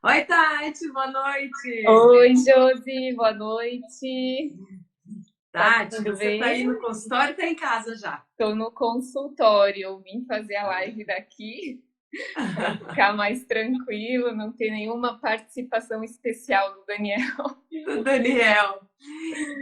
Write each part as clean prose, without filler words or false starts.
Oi, Tati, boa noite. Oi, Josi, boa noite. Tá Tati, tudo você tá aí bem? no consultório ou tá em casa já? Estou no consultório. Eu vim fazer a live daqui para ficar mais tranquilo, não ter nenhuma participação especial do Daniel. Do Daniel.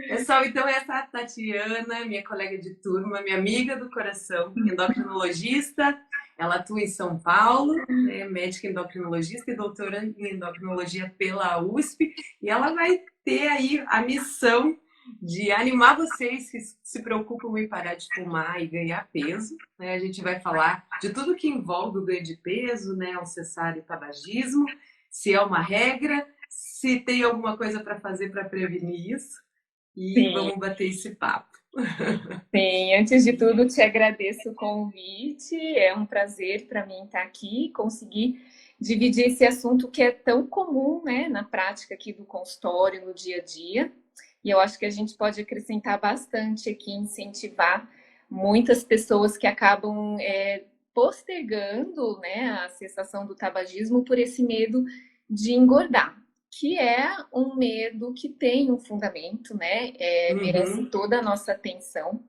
Pessoal, então essa é a Tatiana, minha colega de turma, minha amiga do coração, endocrinologista. Ela atua em São Paulo, é médica endocrinologista e doutora em endocrinologia pela USP. E ela vai ter aí a missão de animar vocês que se preocupam em parar de fumar e ganhar peso. Né? A gente vai falar de tudo que envolve o ganho de peso, né? O cessar e tabagismo, se é uma regra, se tem alguma coisa para fazer para prevenir isso. E Sim, vamos bater esse papo. sim. Antes de tudo, te agradeço o convite. É um prazer para mim estar aqui, conseguir dividir esse assunto que é tão comum, né, na prática aqui do consultório, no dia a dia. E eu acho que a gente pode acrescentar bastante aqui, incentivar muitas pessoas que acabam postergando, né, a cessação do tabagismo por esse medo de engordar, que é um medo que tem um fundamento, né, merece Uhum. toda a nossa atenção.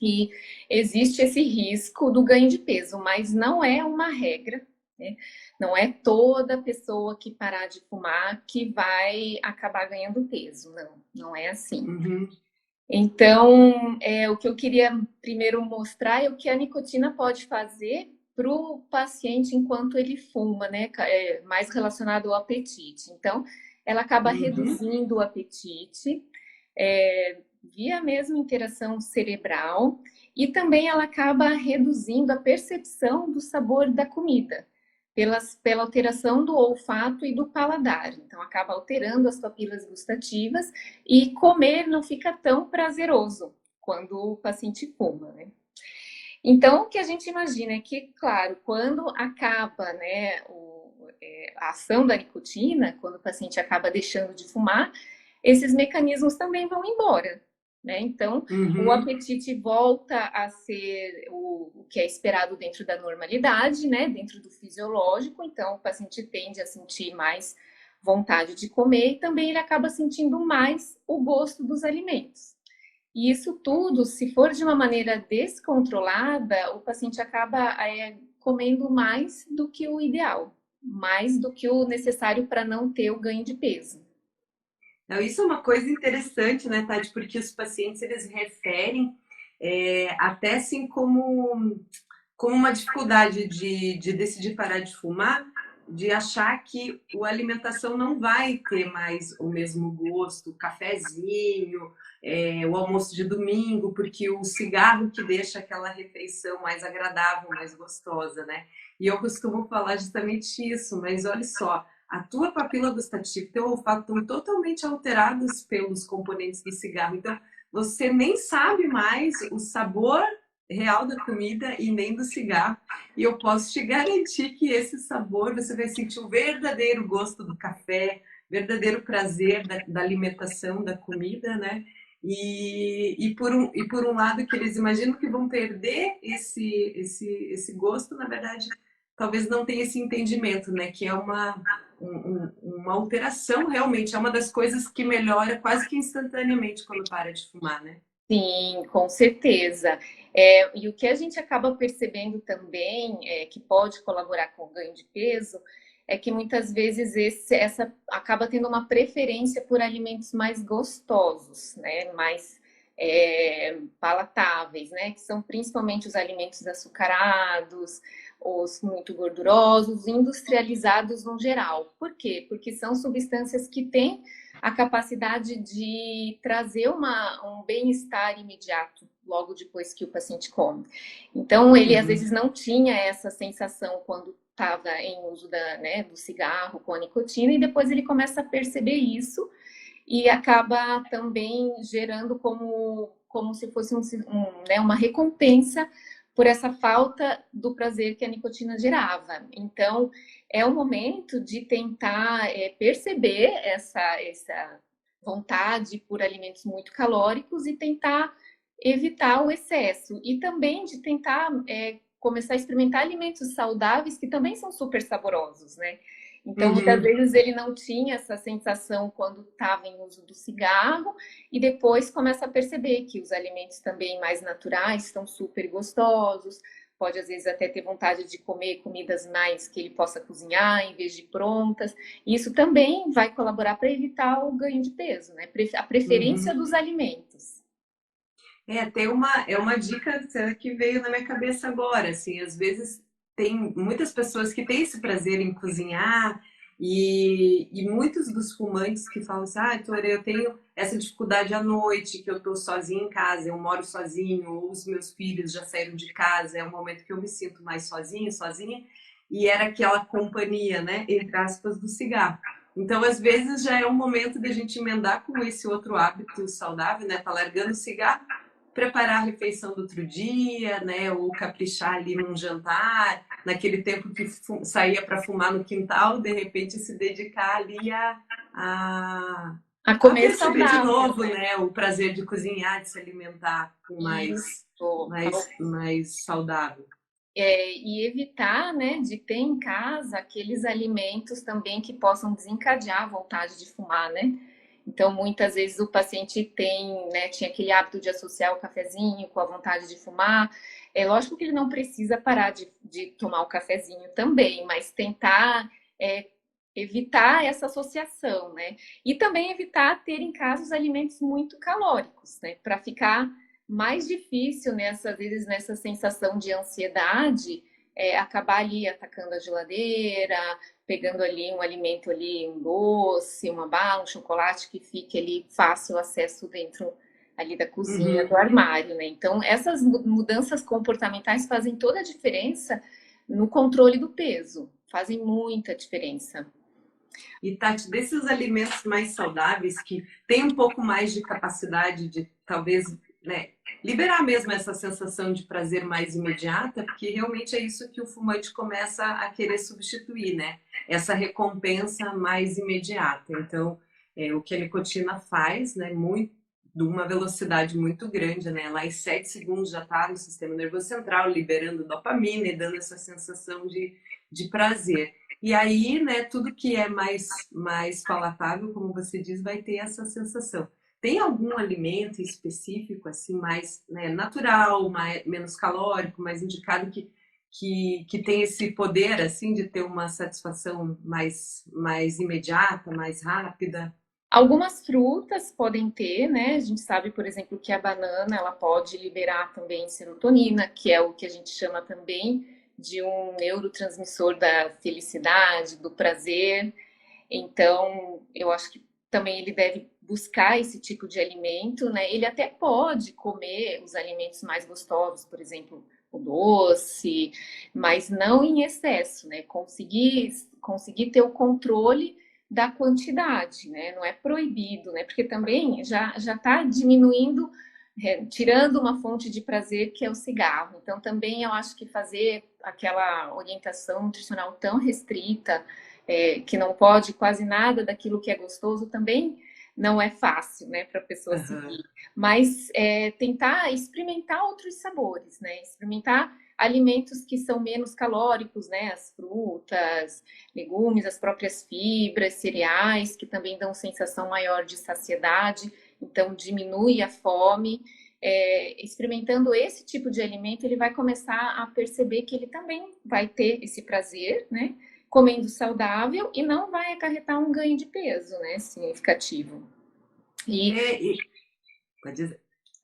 E existe esse risco do ganho de peso, mas não é uma regra, né? Não é toda pessoa que parar de fumar que vai acabar ganhando peso, não, não é assim. Uhum. Então, o que eu queria primeiro mostrar é o que a nicotina pode fazer para o paciente enquanto ele fuma, né? Mais relacionado ao apetite. Então, ela acaba Uhum. reduzindo o apetite, via mesmo interação cerebral, e também ela acaba reduzindo a percepção do sabor da comida, pela alteração do olfato e do paladar. Então, acaba alterando as papilas gustativas e comer não fica tão prazeroso quando o paciente fuma, né? Então, o que a gente imagina é que, claro, quando acaba, né, a ação da nicotina, quando o paciente acaba deixando de fumar, esses mecanismos também vão embora, né? Então, o Uhum. apetite volta a ser o que é esperado dentro da normalidade, né? Dentro do fisiológico. Então, o paciente tende a sentir mais vontade de comer e também ele acaba sentindo mais o gosto dos alimentos. E isso tudo, se for de uma maneira descontrolada, o paciente acaba comendo mais do que o ideal, mais do que o necessário para não ter o ganho de peso. Então, isso é uma coisa interessante, né, Tati? Porque os pacientes eles referem até assim como uma dificuldade de decidir parar de fumar, de achar que a alimentação não vai ter mais o mesmo gosto, o cafezinho, o almoço de domingo, porque o cigarro que deixa aquela refeição mais agradável, mais gostosa, né? E eu costumo falar justamente isso, mas olha só, a tua papila gustativa e teu olfato estão totalmente alterados pelos componentes do cigarro. Então, você nem sabe mais o sabor real da comida e nem do cigarro. E eu posso te garantir que esse sabor você vai sentir o verdadeiro gosto do café, verdadeiro prazer da alimentação, da comida, né? E por um lado que eles imaginam que vão perder esse gosto, na verdade, talvez não tenha esse entendimento, né? Que é uma alteração realmente, é uma das coisas que melhora quase que instantaneamente quando para de fumar, né? Sim, com certeza. E o que a gente acaba percebendo também, que pode colaborar com o ganho de peso, é que muitas vezes essa acaba tendo uma preferência por alimentos mais gostosos, né? Mais palatáveis, né? Que são principalmente os alimentos açucarados, os muito gordurosos, industrializados no geral. Por quê? Porque são substâncias que têm a capacidade de trazer um bem-estar imediato logo depois que o paciente come. Então, ele às Uhum. vezes não tinha essa sensação quando estava em uso do cigarro com a nicotina, e depois ele começa a perceber isso e acaba também gerando como se fosse uma recompensa por essa falta do prazer que a nicotina gerava. Então, é o momento de tentar perceber essa vontade por alimentos muito calóricos e tentar evitar o excesso. E também de tentar começar a experimentar alimentos saudáveis que também são super saborosos, né? Então, muitas Uhum. vezes ele não tinha essa sensação quando estava em uso do cigarro, e depois começa a perceber que os alimentos também mais naturais estão super gostosos, pode às vezes até ter vontade de comer comidas mais que ele possa cozinhar em vez de prontas. Isso também vai colaborar para evitar o ganho de peso, né? A preferência Uhum. dos alimentos. É uma dica que veio na minha cabeça agora, assim, às vezes tem muitas pessoas que têm esse prazer em cozinhar e muitos dos fumantes que falam assim, ah, Tora, eu tenho essa dificuldade à noite, que eu tô sozinha em casa, eu moro sozinho, ou os meus filhos já saíram de casa, é um momento que eu me sinto mais sozinho, sozinha, e era aquela companhia, né, entre aspas, do cigarro. Então, às vezes, já é um momento de a gente emendar com esse outro hábito saudável, né? Tá largando o cigarro, preparar a refeição do outro dia, né? Ou caprichar ali num jantar, naquele tempo que saía para fumar no quintal, de repente se dedicar ali a, A a comer perceber de saudável, novo, né? O prazer de cozinhar, de se alimentar com isso, mais saudável. e evitar, né, de ter em casa aqueles alimentos também que possam desencadear a vontade de fumar, né? Então, muitas vezes o paciente tem, né, tinha aquele hábito de associar o cafezinho com a vontade de fumar. É lógico que ele não precisa parar de tomar o cafezinho também, mas tentar é, evitar essa associação, né? E também evitar ter em casa os alimentos muito calóricos, né? Para ficar mais difícil nessas vezes nessa sensação de ansiedade, acabar ali atacando a geladeira, pegando ali um alimento ali, um doce, uma bala, um chocolate que fique ali fácil acesso dentro ali da cozinha, Uhum. do armário, né? Então, essas mudanças comportamentais fazem toda a diferença no controle do peso, fazem muita diferença. E Tati, desses alimentos mais saudáveis que têm um pouco mais de capacidade de talvez, né, liberar mesmo essa sensação de prazer mais imediata, porque realmente é isso que o fumante começa a querer substituir, né? Essa recompensa mais imediata. Então, o que a nicotina faz, né, muito de uma velocidade muito grande, né? Lá em 7 segundos já está no sistema nervoso central, liberando dopamina e dando essa sensação de prazer. E aí, né, tudo que é mais palatável, como você diz, vai ter essa sensação. Tem algum alimento específico, assim, mais, né, natural, menos calórico, mais indicado que tem esse poder, assim, de ter uma satisfação mais imediata, mais rápida? Algumas frutas podem ter, né? A gente sabe, por exemplo, que a banana ela pode liberar também serotonina, que é o que a gente chama também de um neurotransmissor da felicidade, do prazer. Então, eu acho que também ele deve buscar esse tipo de alimento, né? Ele até pode comer os alimentos mais gostosos, por exemplo, o doce, mas não em excesso, né? Conseguir ter o controle da quantidade, né? Não é proibido, né? Porque também já está diminuindo, tirando uma fonte de prazer que é o cigarro. Então, também eu acho que fazer aquela orientação nutricional tão restrita, que não pode quase nada daquilo que é gostoso, também não é fácil, né, para a pessoa Uhum. seguir. Mas tentar experimentar outros sabores, né? Experimentar alimentos que são menos calóricos, né? As frutas, legumes, as próprias fibras, cereais, que também dão sensação maior de saciedade, então diminui a fome. Experimentando esse tipo de alimento, ele vai começar a perceber que ele também vai ter esse prazer, né? Comendo saudável e não vai acarretar um ganho de peso, né? Significativo. E É, pode dizer.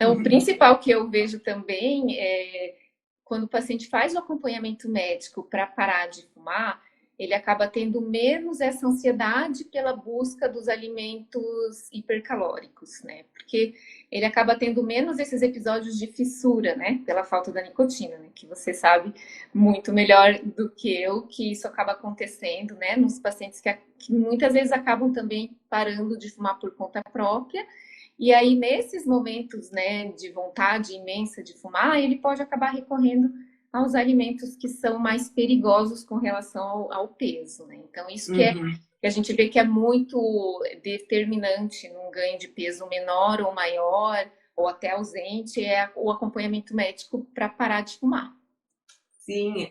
o principal que eu vejo também é quando o paciente faz o acompanhamento médico para parar de fumar, ele acaba tendo menos essa ansiedade pela busca dos alimentos hipercalóricos, né? Porque ele acaba tendo menos esses episódios de fissura, né? Pela falta da nicotina, né? Que você sabe muito melhor do que eu que isso acaba acontecendo, né? Nos pacientes que muitas vezes acabam também parando de fumar por conta própria e aí, nesses momentos, né, de vontade imensa de fumar, ele pode acabar recorrendo aos alimentos que são mais perigosos com relação ao peso, né? Então, isso Uhum. que a gente vê que é muito determinante num ganho de peso menor ou maior, ou até ausente, é o acompanhamento médico para parar de fumar. Sim,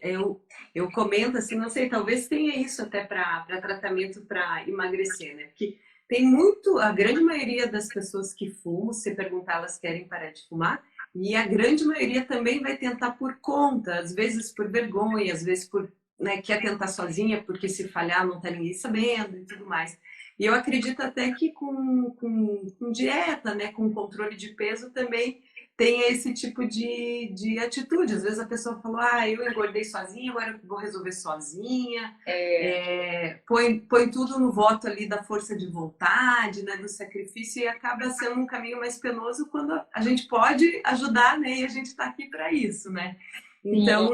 eu comento assim, não sei, talvez tenha isso até para tratamento para emagrecer, né? Porque tem muito, a grande maioria das pessoas que fumam, se perguntar, elas querem parar de fumar, e a grande maioria também vai tentar por conta, às vezes por vergonha, às vezes por, né, quer tentar sozinha, porque se falhar não tá ninguém sabendo e tudo mais. E eu acredito até que com dieta, né, com controle de peso também tem esse tipo de atitude. Às vezes a pessoa falou, eu engordei sozinha, agora eu vou resolver sozinha. Põe tudo no voto ali da força de vontade, né, do sacrifício, e acaba sendo um caminho mais penoso quando a gente pode ajudar, né, e a gente está aqui para isso, né. Então,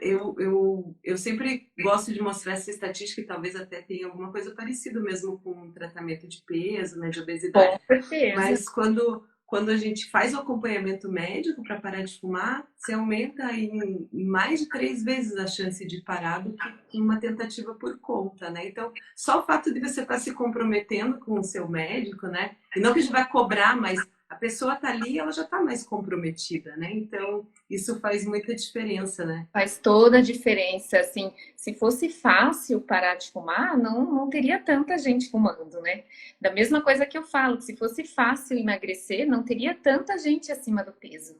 Sim, eu sempre gosto de mostrar essa estatística, e talvez até tenha alguma coisa parecida mesmo com o tratamento de peso, né, de com obesidade. certeza. Mas quando a gente faz o acompanhamento médico para parar de fumar, você aumenta em mais de 3 vezes a chance de parar do que em uma tentativa por conta, né? Então, só o fato de você estar se comprometendo com o seu médico, né? E não que a gente vai cobrar, mas a pessoa está ali, ela já está mais comprometida, né? Então, isso faz muita diferença, né? Faz toda a diferença, assim, se fosse fácil parar de fumar, não teria tanta gente fumando, né? Da mesma coisa que eu falo, que se fosse fácil emagrecer, não teria tanta gente acima do peso.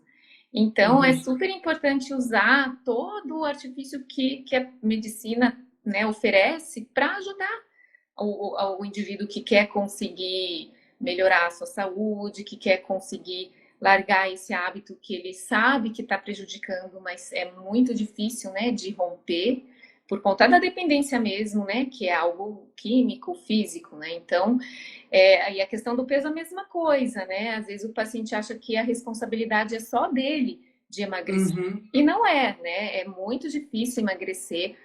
Então, é Uhum. super importante usar todo o artifício que a medicina, né, oferece para ajudar o indivíduo que quer conseguir melhorar a sua saúde, que quer conseguir largar esse hábito que ele sabe que está prejudicando, mas é muito difícil, né, de romper por conta da dependência mesmo, né, que é algo químico, físico, né. Então, aí a questão do peso é a mesma coisa, né. Às vezes o paciente acha que a responsabilidade é só dele de emagrecer. Uhum. E não é, né? É muito difícil emagrecer.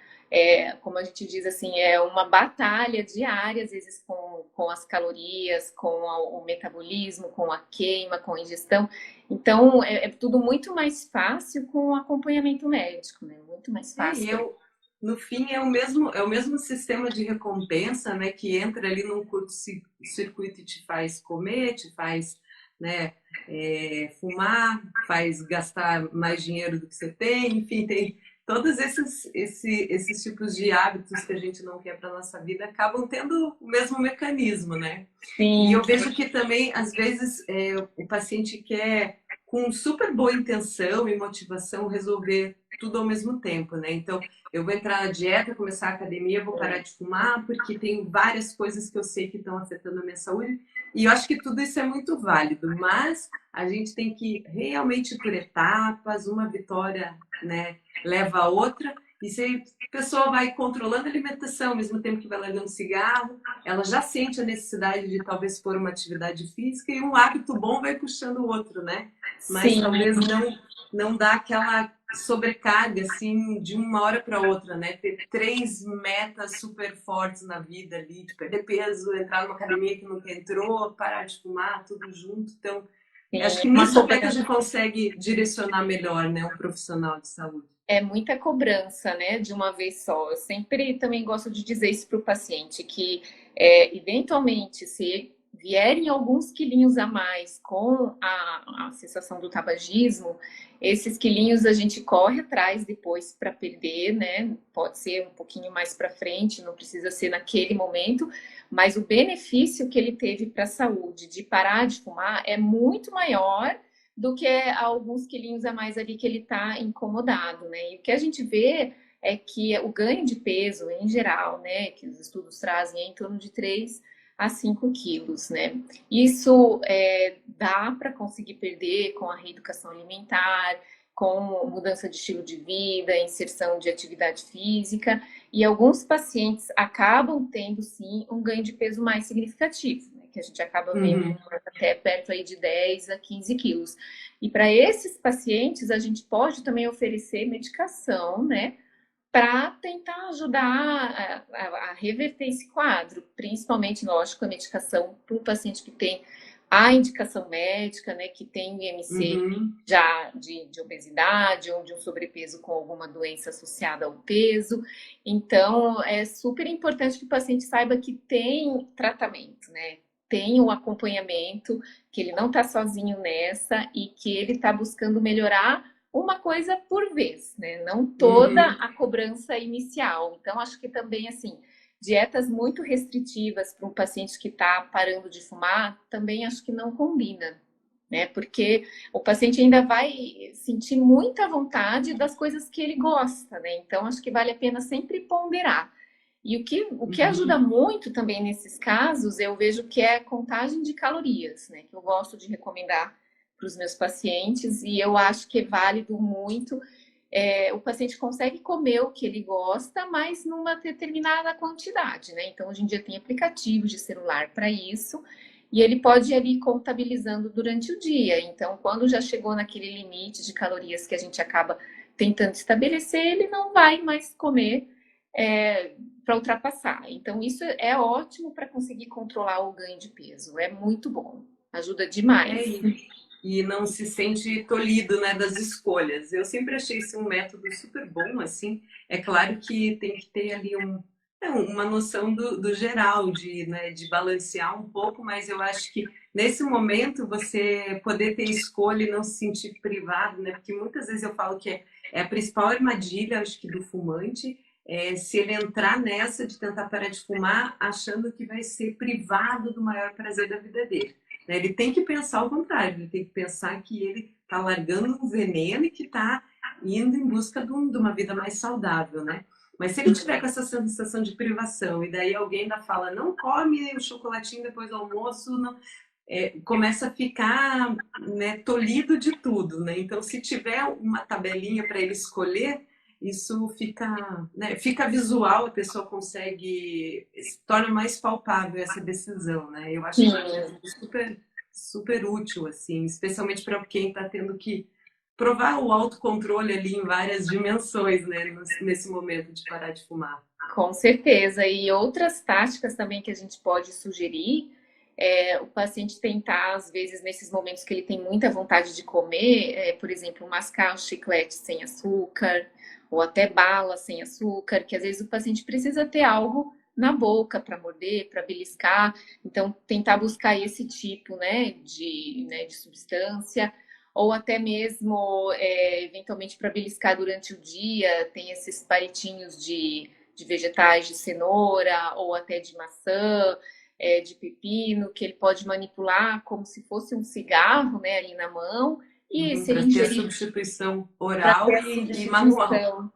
Como a gente diz assim, é uma batalha diária, às vezes com as calorias, o metabolismo, com a queima, com a ingestão. Então, é tudo muito mais fácil com o acompanhamento médico, né? Muito mais E fácil. no fim é o mesmo sistema de recompensa, né, que entra ali num curto-circuito e te faz comer, te faz, né, fumar, faz gastar mais dinheiro do que você tem, enfim, tem todos esses tipos de hábitos que a gente não quer para nossa vida acabam tendo o mesmo mecanismo, né? E Sim, eu vejo que também, às vezes, o paciente quer, com super boa intenção e motivação, resolver tudo ao mesmo tempo, né? Então, eu vou entrar na dieta, começar a academia, vou parar de fumar, porque tem várias coisas que eu sei que estão afetando a minha saúde. E eu acho que tudo isso é muito válido, mas a gente tem que ir realmente por etapas, uma vitória, né, leva a outra. E se a pessoa vai controlando a alimentação, ao mesmo tempo que vai largando cigarro, ela já sente a necessidade de talvez pôr uma atividade física, e um hábito bom vai puxando o outro, né? Mas sim. talvez não dá aquela sobrecarga assim de uma hora para outra, né? Ter 3 metas super fortes na vida ali, de perder peso, entrar numa academia que nunca entrou, parar de fumar, tudo junto. Então, acho Sim, que uma nisso até que a cobrança. gente consegue direcionar melhor, né, um profissional de saúde. É muita cobrança, né, de uma vez só. Eu sempre também gosto de dizer isso para o paciente, que eventualmente, se vierem alguns quilinhos a mais com a sensação do tabagismo, esses quilinhos a gente corre atrás depois para perder, né? Pode ser um pouquinho mais para frente, não precisa ser naquele momento, mas o benefício que ele teve para a saúde de parar de fumar é muito maior do que alguns quilinhos a mais ali que ele está incomodado, né? E o que a gente vê é que o ganho de peso, em geral, né, que os estudos trazem é em torno de 3 a 5 quilos, né? Isso dá para conseguir perder com a reeducação alimentar, com mudança de estilo de vida, inserção de atividade física, e alguns pacientes acabam tendo, sim, um ganho de peso mais significativo, né? Que a gente acaba vendo Uhum. até perto aí de 10 a 15 quilos. E para esses pacientes, a gente pode também oferecer medicação, né? Para tentar ajudar a reverter esse quadro, principalmente, lógico, a medicação para o paciente que tem a indicação médica, né, que tem o IMC Uhum. já de obesidade ou de um sobrepeso com alguma doença associada ao peso. Então, é super importante que o paciente saiba que tem tratamento, né? Tem o acompanhamento, que ele não está sozinho nessa e que ele está buscando melhorar uma coisa por vez, né? Não toda Uhum. a cobrança inicial. Então, acho que também, assim, dietas muito restritivas para um paciente que está parando de fumar, também acho que não combina, né? Porque o paciente ainda vai sentir muita vontade das coisas que ele gosta, né? Então, acho que vale a pena sempre ponderar. E o que ajuda Uhum. muito também nesses casos, eu vejo que é a contagem de calorias, né? Que eu gosto de recomendar para os meus pacientes, e eu acho que é válido muito. O paciente consegue comer o que ele gosta, mas numa determinada quantidade, né? Então, hoje em dia tem aplicativos de celular para isso, e ele pode ir ali contabilizando durante o dia. Então, quando já chegou naquele limite de calorias que a gente acaba tentando estabelecer, ele não vai mais comer para ultrapassar. Então, isso é ótimo para conseguir controlar o ganho de peso. É muito bom. Ajuda É, demais. e não se sente tolhido, né, das escolhas. Eu sempre achei esse um método super bom, assim. É claro que tem que ter ali uma noção do geral, né, de balancear um pouco, mas eu acho que nesse momento você poder ter escolha e não se sentir privado, né, porque muitas vezes eu falo que é a principal armadilha, acho que, do fumante, se ele entrar nessa de tentar parar de fumar achando que vai ser privado do maior prazer da vida dele, né? Ele tem que pensar o contrário, ele tem que pensar que ele está largando um veneno e que está indo em busca de uma vida mais saudável, né? Mas se ele tiver com essa sensação de privação e daí alguém ainda fala, não come o chocolatinho depois do almoço, não, começa a ficar, né, tolhido de tudo, né? Então, se tiver uma tabelinha para ele escolher, isso fica, né, fica visual, a pessoa consegue, se torna mais palpável essa decisão, né? Eu acho Sim. um método super, super útil, assim, especialmente para quem está tendo que provar o autocontrole ali em várias dimensões, né, nesse momento de parar de fumar. Com certeza. E outras táticas também que a gente pode sugerir o paciente tentar, às vezes, nesses momentos que ele tem muita vontade de comer, por exemplo, mascar um chiclete sem açúcar, ou até bala sem açúcar, que às vezes o paciente precisa ter algo na boca para morder, para beliscar. Então, tentar buscar esse tipo, de substância, ou até mesmo, eventualmente, para beliscar durante o dia, tem esses palitinhos de vegetais, de cenoura ou até de maçã, de pepino, que ele pode manipular como se fosse um cigarro, né, ali na mão, e Uhum, se ele para ter a ingerir substituição para ter oral a e manual. substituição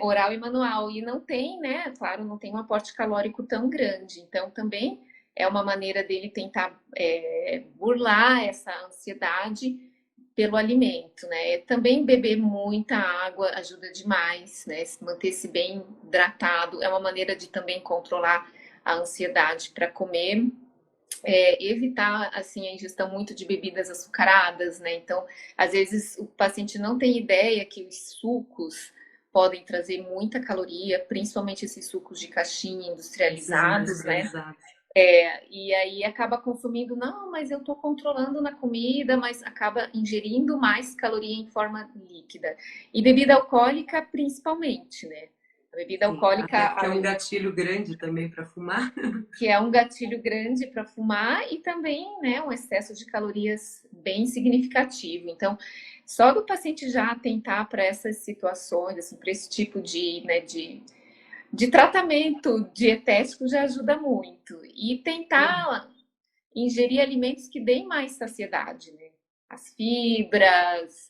oral e manual. E não tem, né, claro, não tem um aporte calórico tão grande. Então, também é uma maneira dele tentar burlar essa ansiedade pelo alimento, né? Também beber muita água ajuda demais, né? Manter-se bem hidratado é uma maneira de também controlar a ansiedade para comer. Evitar assim a ingestão muito de bebidas açucaradas, né? Então, às vezes o paciente não tem ideia que os sucos podem trazer muita caloria, principalmente esses sucos de caixinha Os industrializados, né? industrializados. E aí acaba consumindo, não, mas eu estou controlando na comida, mas acaba ingerindo mais caloria em forma líquida. E bebida alcoólica, principalmente, né? A bebida Sim, até alcoólica, porque é um gatilho grande também para fumar. que é um gatilho grande para fumar e também, né, um excesso de calorias bem significativo. Então, só do paciente já atentar para essas situações, assim, para esse tipo de tratamento dietético já ajuda muito. E tentar ingerir alimentos que deem mais saciedade, né? As fibras,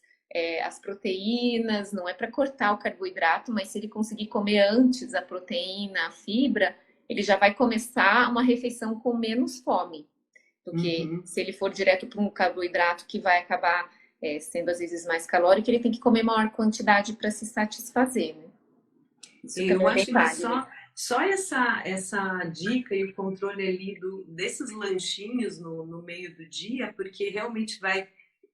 as proteínas, não é para cortar o carboidrato, mas se ele conseguir comer antes a proteína, a fibra, ele já vai começar uma refeição com menos fome do que Uhum. se ele for direto para um carboidrato que vai acabar sendo às vezes mais calórico, ele tem que comer maior quantidade para se satisfazer, né? Isso Eu também é bem acho que válido. só essa dica e o controle ali desses lanchinhos no meio do dia, porque realmente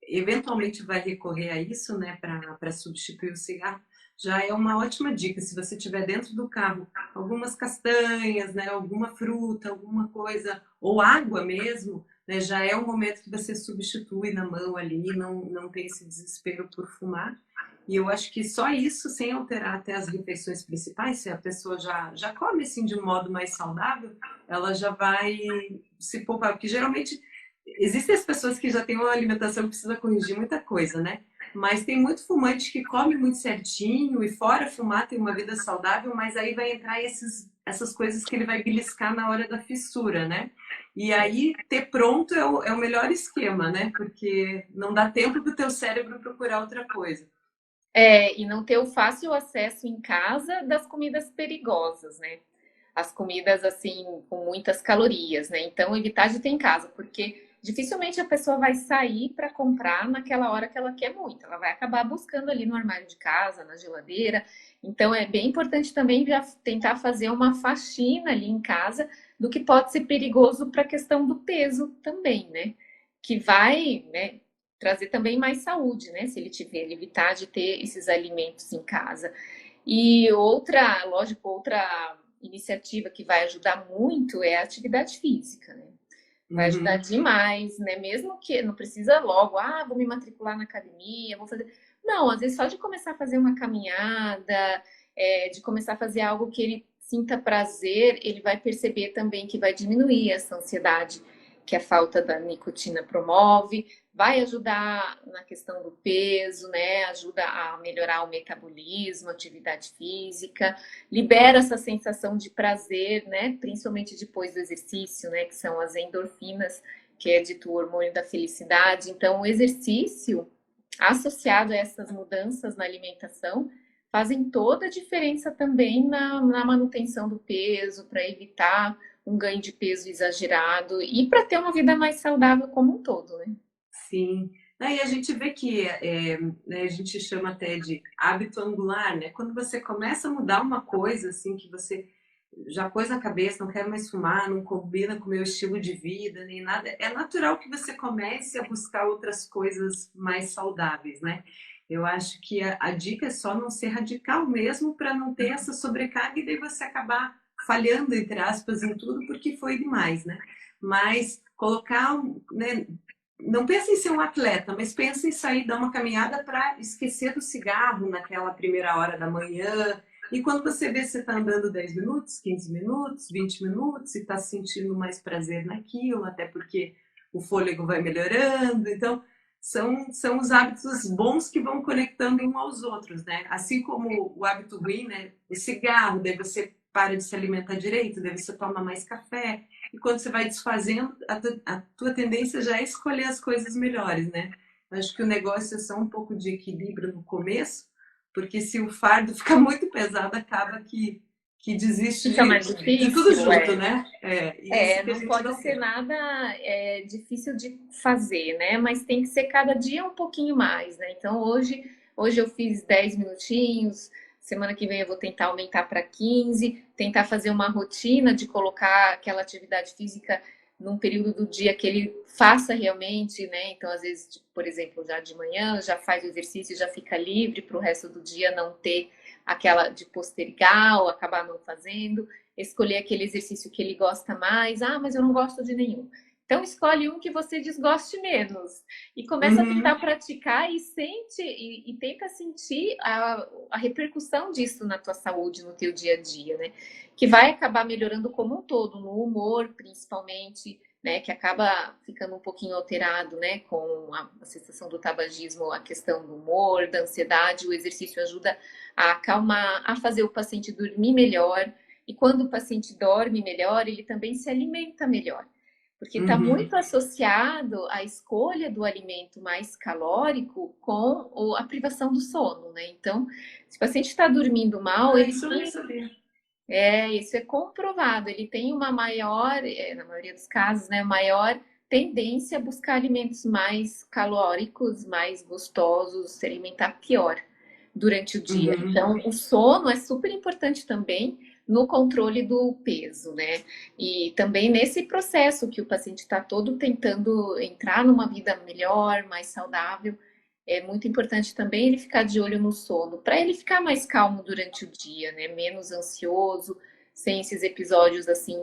eventualmente vai recorrer a isso, né, para substituir o cigarro, já é uma ótima dica. Se você tiver dentro do carro algumas castanhas, né, alguma fruta, alguma coisa, ou água mesmo, né, já é um momento que você substitui na mão ali, não tem esse desespero por fumar. E eu acho que só isso, sem alterar até as refeições principais, se a pessoa já come assim de um modo mais saudável, ela já vai se poupar. Porque geralmente existem as pessoas que já têm uma alimentação que precisa corrigir muita coisa, né? Mas tem muito fumante que come muito certinho e fora fumar tem uma vida saudável, mas aí vai entrar essas coisas que ele vai beliscar na hora da fissura, né? E aí ter pronto é o melhor esquema, né? Porque não dá tempo para o teu cérebro procurar outra coisa. É, e não ter o fácil acesso em casa das comidas perigosas, né? As comidas assim com muitas calorias, né? Então evitar de ter em casa, porque dificilmente a pessoa vai sair para comprar naquela hora que ela quer muito. Ela vai acabar buscando ali no armário de casa, na geladeira. Então é bem importante também já tentar fazer uma faxina ali em casa do que pode ser perigoso para a questão do peso também, né? Que vai, né, trazer também mais saúde, né? Se ele tiver, ele evitar de ter esses alimentos em casa. E outra, lógico, outra iniciativa que vai ajudar muito é a atividade física, né? Vai ajudar Uhum. demais, né? Mesmo que não precisa logo, vou me matricular na academia, vou fazer. Não, às vezes só de começar a fazer uma caminhada, de começar a fazer algo que ele sinta prazer, ele vai perceber também que vai diminuir essa ansiedade que a falta da nicotina promove, vai ajudar na questão do peso, né? Ajuda a melhorar o metabolismo, atividade física, libera essa sensação de prazer, né? Principalmente depois do exercício, né? Que são as endorfinas, que é dito o hormônio da felicidade. Então, o exercício associado a essas mudanças na alimentação fazem toda a diferença também na manutenção do peso, para evitar um ganho de peso exagerado e para ter uma vida mais saudável como um todo, né? Sim. Aí a gente vê que né, a gente chama até de hábito angular, né? Quando você começa a mudar uma coisa assim que você já pôs na cabeça, não quero mais fumar, não combina com o meu estilo de vida, nem nada, é natural que você comece a buscar outras coisas mais saudáveis, né? Eu acho que a dica é só não ser radical mesmo para não ter essa sobrecarga e daí você acabar falhando, entre aspas, em tudo porque foi demais, né? Mas colocar, né, não pensa em ser um atleta, mas pensa em sair, dar uma caminhada para esquecer do cigarro naquela primeira hora da manhã. E quando você vê, você está andando 10 minutos, 15 minutos, 20 minutos e está sentindo mais prazer naquilo, até porque o fôlego vai melhorando. Então, são os hábitos bons que vão conectando um aos outros, né? Assim como o hábito ruim, né? O cigarro, daí você para de se alimentar direito, daí você toma mais café, e quando você vai desfazendo, a tua tendência já é escolher as coisas melhores, né? Eu acho que o negócio é só um pouco de equilíbrio no começo, porque se o fardo fica muito pesado, acaba que desiste Fica mais de tudo difícil, junto, né? E isso que a não gente pode não ser quer. nada difícil de fazer, né? Mas tem que ser cada dia um pouquinho mais, né? Então hoje eu fiz 10 minutinhos, semana que vem eu vou tentar aumentar para 15, tentar fazer uma rotina de colocar aquela atividade física num período do dia que ele faça realmente, né? Então, às vezes, tipo, por exemplo, já de manhã, já faz o exercício, já fica livre para o resto do dia não ter aquela de postergar ou acabar não fazendo, escolher aquele exercício que ele gosta mais. Mas eu não gosto de nenhum. Então escolhe um que você desgoste menos e começa a tentar Uhum. praticar e sente e tenta sentir a repercussão disso na tua saúde, no teu dia a dia, né? Que vai acabar melhorando como um todo, no humor principalmente, né? Que acaba ficando um pouquinho alterado, né? Com a sensação do tabagismo, a questão do humor, da ansiedade, o exercício ajuda a acalmar, a fazer o paciente dormir melhor. E quando o paciente dorme melhor, ele também se alimenta melhor, porque está Uhum. muito associado à escolha do alimento mais calórico com a privação do sono, né? Então, se o paciente está dormindo mal, ele Isso eu nem tem, sabia. isso é comprovado, ele tem uma maior, na maioria dos casos, né, maior tendência a buscar alimentos mais calóricos, mais gostosos, se alimentar pior durante o dia. Uhum. Então, o sono é super importante também no controle do peso, né? E também nesse processo que o paciente está todo tentando entrar numa vida melhor, mais saudável, é muito importante também ele ficar de olho no sono, para ele ficar mais calmo durante o dia, né? Menos ansioso, sem esses episódios assim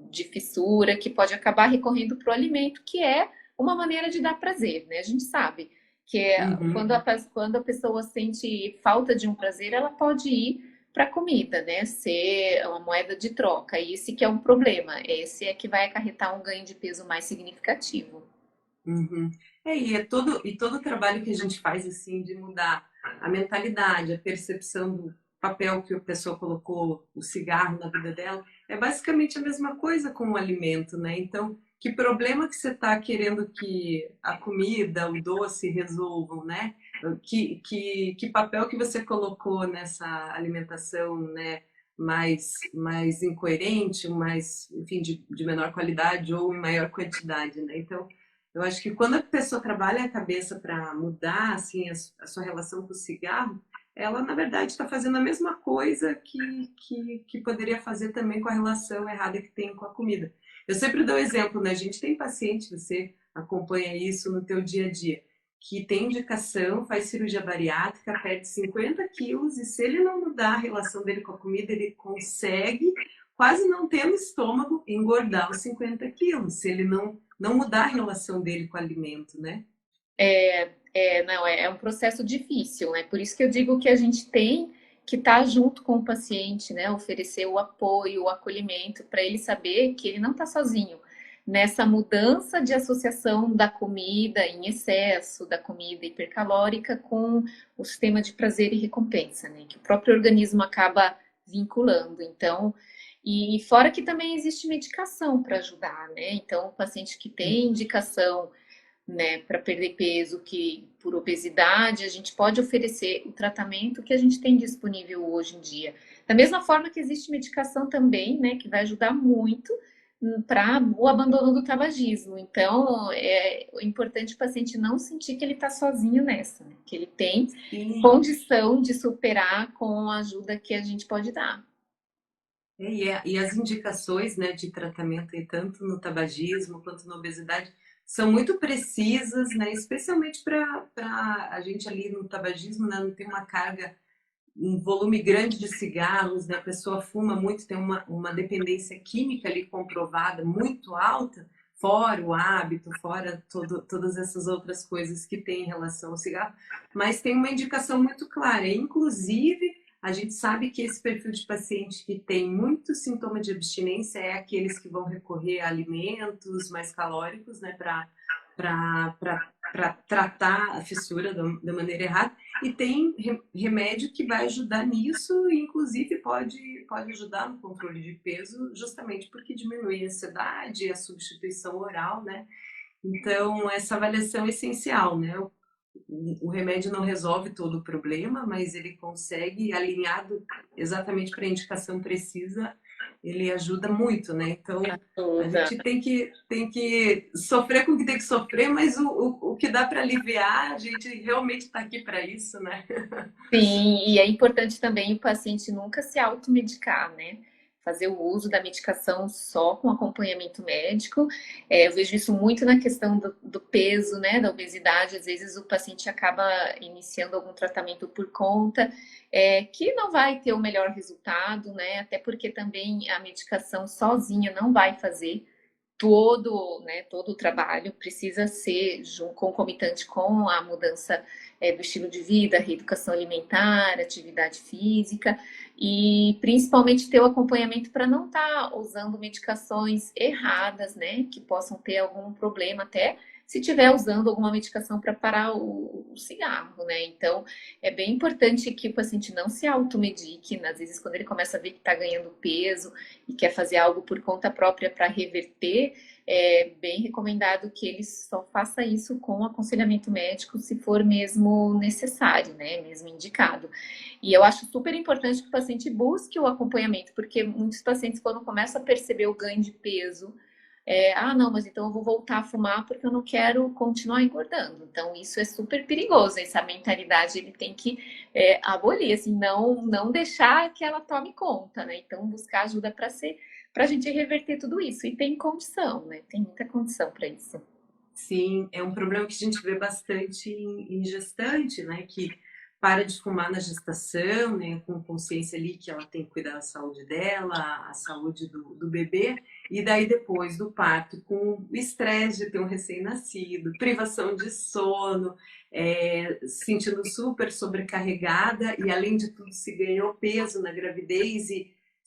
de fissura, que pode acabar recorrendo para o alimento, que é uma maneira de dar prazer, né? A gente sabe que Uhum. quando a pessoa sente falta de um prazer, ela pode ir para a comida, né? Ser uma moeda de troca. E esse que é um problema. Esse é que vai acarretar um ganho de peso mais significativo. Uhum. E todo o trabalho que a gente faz, assim, de mudar a mentalidade, a percepção do papel que a pessoa colocou o cigarro na vida dela, é basicamente a mesma coisa com o alimento, né? Então, que problema que você está querendo que a comida, o doce resolvam, né? Que papel que você colocou nessa alimentação, né? Mais incoerente, mais, enfim, de menor qualidade ou em maior quantidade, né? Então, eu acho que quando a pessoa trabalha a cabeça para mudar assim, a sua relação com o cigarro, ela, na verdade, está fazendo a mesma coisa que poderia fazer também com a relação errada que tem com a comida. Eu sempre dou exemplo, né? A gente tem paciente, você acompanha isso no teu dia a dia, que tem indicação, faz cirurgia bariátrica, perde 50 quilos e se ele não mudar a relação dele com a comida, ele consegue, quase não tendo estômago, engordar os 50 quilos, se ele não mudar a relação dele com o alimento, né? Não, é um processo difícil, né? Por isso que eu digo que a gente tem que estar junto com o paciente, né? Oferecer o apoio, o acolhimento, para ele saber que ele não está sozinho nessa mudança de associação da comida em excesso, da comida hipercalórica com o sistema de prazer e recompensa, né? Que o próprio organismo acaba vinculando. Então, e fora que também existe medicação para ajudar, né? Então, o paciente que tem indicação, né, para perder peso, que por obesidade, a gente pode oferecer o tratamento que a gente tem disponível hoje em dia. Da mesma forma que existe medicação também, né, que vai ajudar muito para o abandono do tabagismo. Então, é importante o paciente não sentir que ele está sozinho nessa, né? Que ele tem Sim. condição de superar com a ajuda que a gente pode dar. E as indicações, né, de tratamento, e tanto no tabagismo quanto na obesidade, são muito precisas, né, especialmente para a gente ali no tabagismo, né, não tem uma carga, um volume grande de cigarros, né, a pessoa fuma muito, tem uma dependência química ali comprovada muito alta, fora o hábito, fora todas essas outras coisas que tem em relação ao cigarro, mas tem uma indicação muito clara, inclusive a gente sabe que esse perfil de paciente que tem muito sintoma de abstinência é aqueles que vão recorrer a alimentos mais calóricos, né, para tratar a fissura da maneira errada. E tem remédio que vai ajudar nisso, e inclusive pode ajudar no controle de peso, justamente porque diminui a ansiedade, a substituição oral, né? Então, essa avaliação é essencial, né? O remédio não resolve todo o problema, mas ele consegue, alinhado exatamente para a indicação precisa, ele ajuda muito, né? Então, a Ajuda. gente tem que sofrer com o que tem que sofrer, mas o que dá para aliviar, a gente realmente está aqui para isso, né? Sim, e é importante também o paciente nunca se automedicar, né? Fazer o uso da medicação só com acompanhamento médico. Eu vejo isso muito na questão do peso, né? Da obesidade. Às vezes o paciente acaba iniciando algum tratamento por conta, que não vai ter o melhor resultado, né? Até porque também a medicação sozinha não vai fazer todo o trabalho precisa ser concomitante com a mudança do estilo de vida, reeducação alimentar, atividade física e principalmente ter o acompanhamento para não estar usando medicações erradas, né, que possam ter algum problema até se estiver usando alguma medicação para parar o cigarro, né? Então, é bem importante que o paciente não se automedique, às vezes quando ele começa a ver que está ganhando peso e quer fazer algo por conta própria para reverter, é bem recomendado que ele só faça isso com aconselhamento médico, se for mesmo necessário, né? Mesmo indicado. E eu acho super importante que o paciente busque o acompanhamento, porque muitos pacientes, quando começam a perceber o ganho de peso, não, mas então eu vou voltar a fumar porque eu não quero continuar engordando. Então, isso é super perigoso. Essa mentalidade ele tem que abolir, assim, não deixar que ela tome conta, né? Então, buscar ajuda para a gente reverter tudo isso. E tem condição, né? Tem muita condição para isso. Sim, é um problema que a gente vê bastante em gestante, né? Que para de fumar na gestação, né? Com consciência ali que ela tem que cuidar da saúde dela, a saúde do bebê, e daí depois do parto, com o estresse de ter um recém-nascido, privação de sono, se sentindo super sobrecarregada, e além de tudo se ganhou peso na gravidez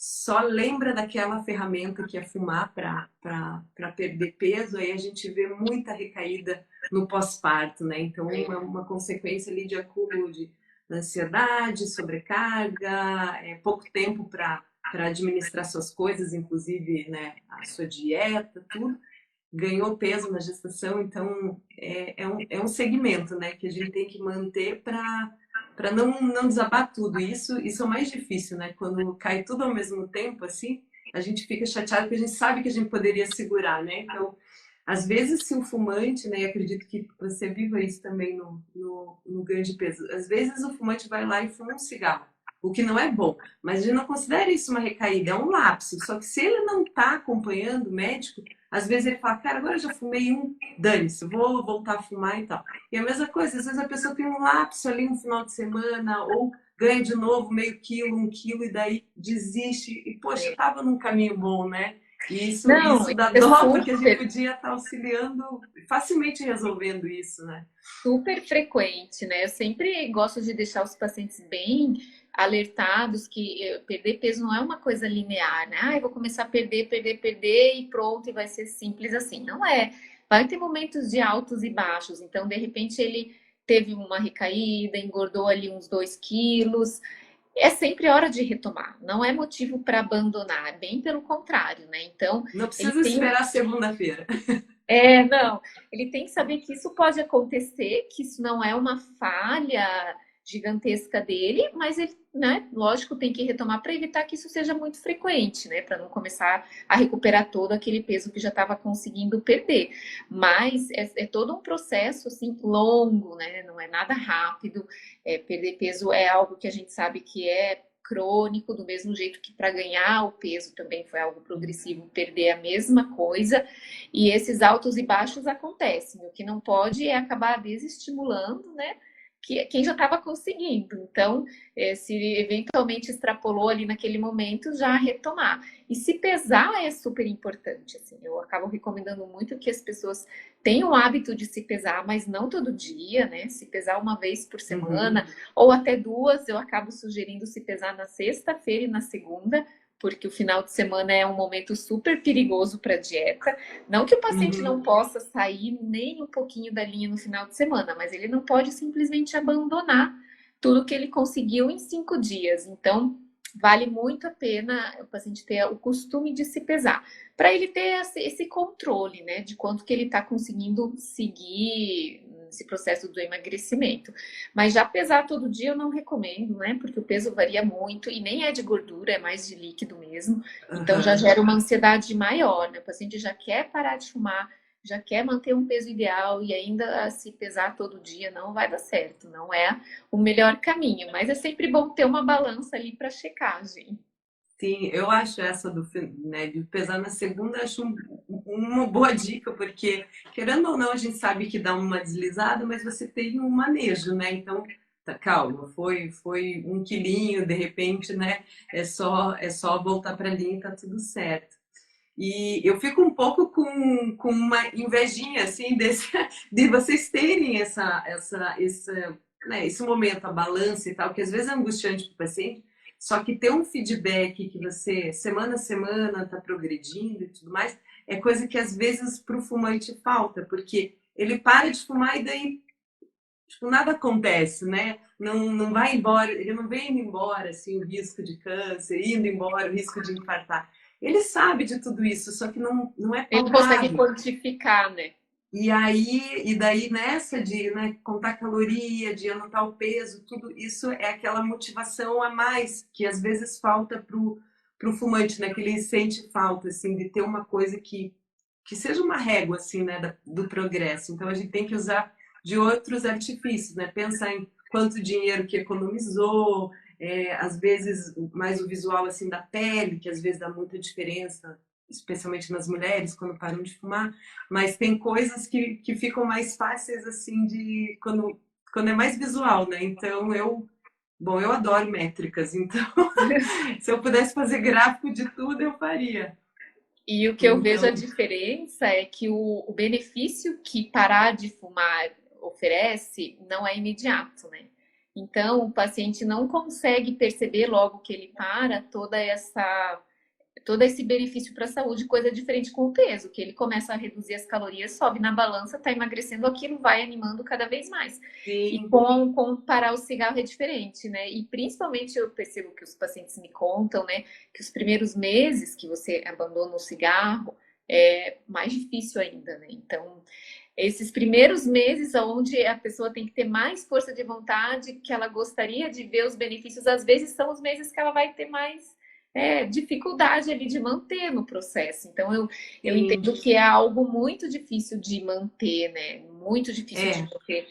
só lembra daquela ferramenta que é fumar para perder peso, aí a gente vê muita recaída no pós-parto, né? Então, uma consequência ali de acúmulo de ansiedade, sobrecarga, pouco tempo para administrar suas coisas, inclusive, né, a sua dieta, tudo. Ganhou peso na gestação, então é um segmento, né, que a gente tem que manter para não desabar tudo. Isso é o mais difícil, né? Quando cai tudo ao mesmo tempo, assim, a gente fica chateado porque a gente sabe que a gente poderia segurar, né? Então, às vezes, se o fumante, né? E acredito que você viva isso também no ganho de peso. Às vezes o fumante vai lá e fuma um cigarro, o que não é bom, mas a gente não considera isso uma recaída, é um lapso. Só que se ele não está acompanhando o médico, às vezes ele fala, cara, agora eu já fumei um, dane-se, vou voltar a fumar e tal. E a mesma coisa, às vezes a pessoa tem um lapso ali no final de semana, ou ganha de novo meio quilo, 1 quilo, e daí desiste. E, poxa, estava num caminho bom, né? E isso, Não, isso dá é dó, porque a gente super, podia estar auxiliando, facilmente resolvendo isso, né? super frequente, né? Eu sempre gosto de deixar os pacientes bem alertados que perder peso não é uma coisa linear, né? Ah, eu vou começar a perder, perder, perder e pronto, e vai ser simples assim. Não é. Vai ter momentos de altos e baixos. Então, de repente, ele teve uma recaída, engordou ali uns 2 quilos. É sempre hora de retomar. Não é motivo para abandonar, bem pelo contrário, né? Então, Não ele precisa tem esperar segunda-feira. não, ele tem que saber que isso pode acontecer, que isso não é uma falha gigantesca dele, mas ele, né, lógico, tem que retomar para evitar que isso seja muito frequente, né, para não começar a recuperar todo aquele peso que já estava conseguindo perder. Mas é todo um processo assim longo, né, não é nada rápido. Perder peso é algo que a gente sabe que é crônico, do mesmo jeito que para ganhar o peso também foi algo progressivo, perder a mesma coisa. E esses altos e baixos acontecem. O que não pode é acabar desestimulando, né? Quem já estava conseguindo. Então, se eventualmente extrapolou ali naquele momento, já retomar. E se pesar é super importante. Assim, eu acabo recomendando muito que as pessoas tenham o hábito de se pesar, mas não todo dia, né? Se pesar uma vez por semana, ou até duas, eu acabo sugerindo se pesar na sexta-feira e na segunda, porque o final de semana é um momento super perigoso para a dieta. Não que o paciente não possa sair nem um pouquinho da linha no final de semana, mas ele não pode simplesmente abandonar tudo que ele conseguiu em 5 dias. Então, vale muito a pena o paciente ter o costume de se pesar, para ele ter esse controle, né, de quanto que ele está conseguindo seguir esse processo do emagrecimento. Mas já pesar todo dia eu não recomendo, né? Porque o peso varia muito e nem é de gordura, é mais de líquido mesmo. Então já gera uma ansiedade maior, né? O paciente já quer parar de fumar, já quer manter um peso ideal e ainda se pesar todo dia não vai dar certo, não é o melhor caminho. Mas é sempre bom ter uma balança ali para checagem. Sim, eu acho essa né, de pesar na segunda, acho uma boa dica, porque, querendo ou não, a gente sabe que dá uma deslizada, mas você tem um manejo, né? Então, tá, calma, foi 1 quilinho, de repente, né? É só voltar para a linha e tá tudo certo. E eu fico um pouco com uma invejinha, assim, de vocês terem esse momento, a balança e tal, que às vezes é angustiante para o paciente, só que ter um feedback que você, semana a semana, está progredindo e tudo mais, é coisa que às vezes para o fumante falta, porque ele para de fumar e daí tipo, nada acontece, né? Não vai embora, ele não vem indo embora, assim, o risco de câncer, indo embora, o risco de infartar. Ele sabe de tudo isso, só que não é Ele consegue palpável. quantificar, né? E daí nessa de, né, contar caloria, de anotar o peso, tudo isso é aquela motivação a mais que às vezes falta pro fumante, né? Que ele sente falta, assim, de ter uma coisa que seja uma régua, assim, né, do progresso. Então a gente tem que usar de outros artifícios, né? Pensar em quanto dinheiro que economizou, às vezes mais o visual, assim, da pele, que às vezes dá muita diferença, especialmente nas mulheres, quando param de fumar, mas tem coisas que ficam mais fáceis, assim, de quando é mais visual, né? Então, bom, eu adoro métricas, então, se eu pudesse fazer gráfico de tudo, eu faria. E o que eu vejo a Então, diferença é que o benefício que parar de fumar oferece não é imediato, né? Então, o paciente não consegue perceber logo que ele para todo esse benefício para a saúde, coisa diferente com o peso, que ele começa a reduzir as calorias, sobe na balança, está emagrecendo, aquilo vai animando cada vez mais. E Sim. com parar o cigarro é diferente, né? E principalmente eu percebo que os pacientes me contam, né, que os primeiros meses que você abandona o cigarro é mais difícil ainda, né? Então, esses primeiros meses onde a pessoa tem que ter mais força de vontade, que ela gostaria de ver os benefícios, às vezes são os meses que ela vai ter mais dificuldade ali de manter no processo. Então, eu Sim. entendo que é algo muito difícil de manter, né? Muito difícil de É, manter.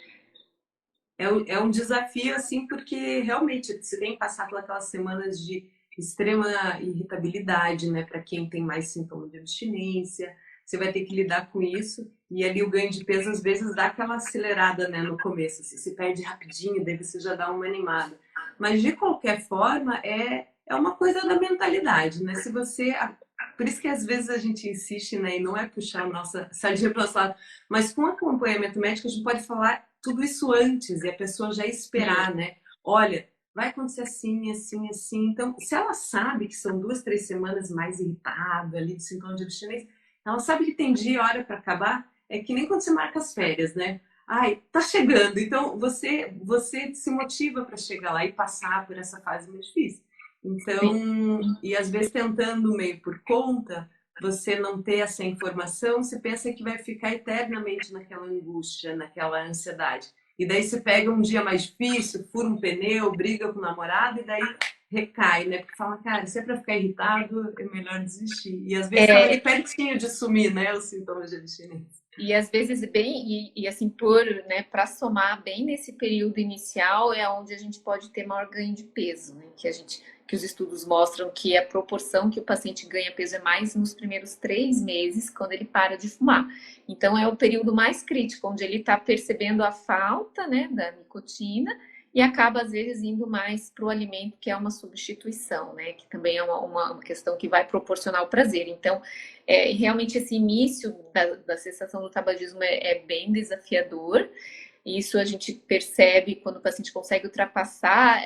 é um desafio, assim, porque realmente você tem que passar por aquelas semanas de extrema irritabilidade, né? Para quem tem mais sintomas de abstinência, você vai ter que lidar com isso. E ali o ganho de peso, às vezes, dá aquela acelerada, né? No começo, assim, você perde rapidinho, daí você já dá uma animada. Mas, de qualquer forma, é uma coisa da mentalidade, né? Se você... Por isso que, às vezes, a gente insiste, né? E não é puxar a nossa sardinha para o nosso lado, mas com acompanhamento médico, a gente pode falar tudo isso antes e a pessoa já esperar, né? Olha, vai acontecer assim, assim, assim. Então, se ela sabe que são 2, 3 semanas mais irritada, ali de sintoma de abstinência, ela sabe que tem dia e hora para acabar. É que nem quando você marca as férias, né? Ai, tá chegando. Então, você se motiva para chegar lá e passar por essa fase muito difícil. Sim. Então, e às vezes tentando meio por conta, você não ter essa informação, você pensa que vai ficar eternamente naquela angústia, naquela ansiedade. E daí você pega um dia mais difícil, fura um pneu, briga com o namorado e daí recai, né? Porque fala, cara, se é pra ficar irritado, é melhor desistir. E às vezes estava ali pertinho de sumir, né? Os sintomas de abstinência. E às vezes bem, e assim, né, para somar bem nesse período inicial é onde a gente pode ter maior ganho de peso, né? Que os estudos mostram que a proporção que o paciente ganha peso é mais nos primeiros 3 meses, quando ele para de fumar. Então é o período mais crítico, onde ele está percebendo a falta, né, da nicotina e acaba às vezes indo mais para o alimento, que é uma substituição, né? Que também é uma questão que vai proporcionar o prazer. Então, realmente esse início da cessação do tabagismo é bem desafiador. Isso a gente percebe quando o paciente consegue ultrapassar,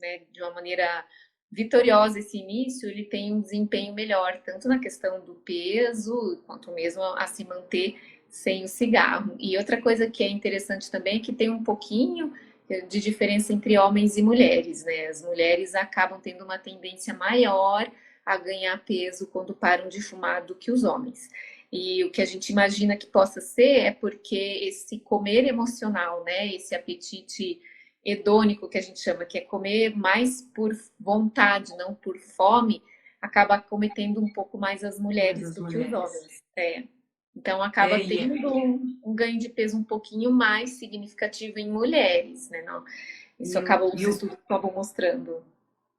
né, de uma maneira vitoriosa esse início, ele tem um desempenho melhor, tanto na questão do peso, quanto mesmo a se manter sem o cigarro. E outra coisa que é interessante também é que tem um pouquinho de diferença entre homens e mulheres, né? As mulheres acabam tendo uma tendência maior a ganhar peso quando param de fumar do que os homens. E o que a gente imagina que possa ser é porque esse comer emocional, né, esse apetite hedônico que a gente chama, que é comer mais por vontade, não por fome, acaba acometendo um pouco mais as Mas mulheres as do que os mulheres. homens. Então acaba É, tendo um ganho de peso um pouquinho mais significativo em mulheres, né? Não, isso acaba, os e o estudos acabam mostrando.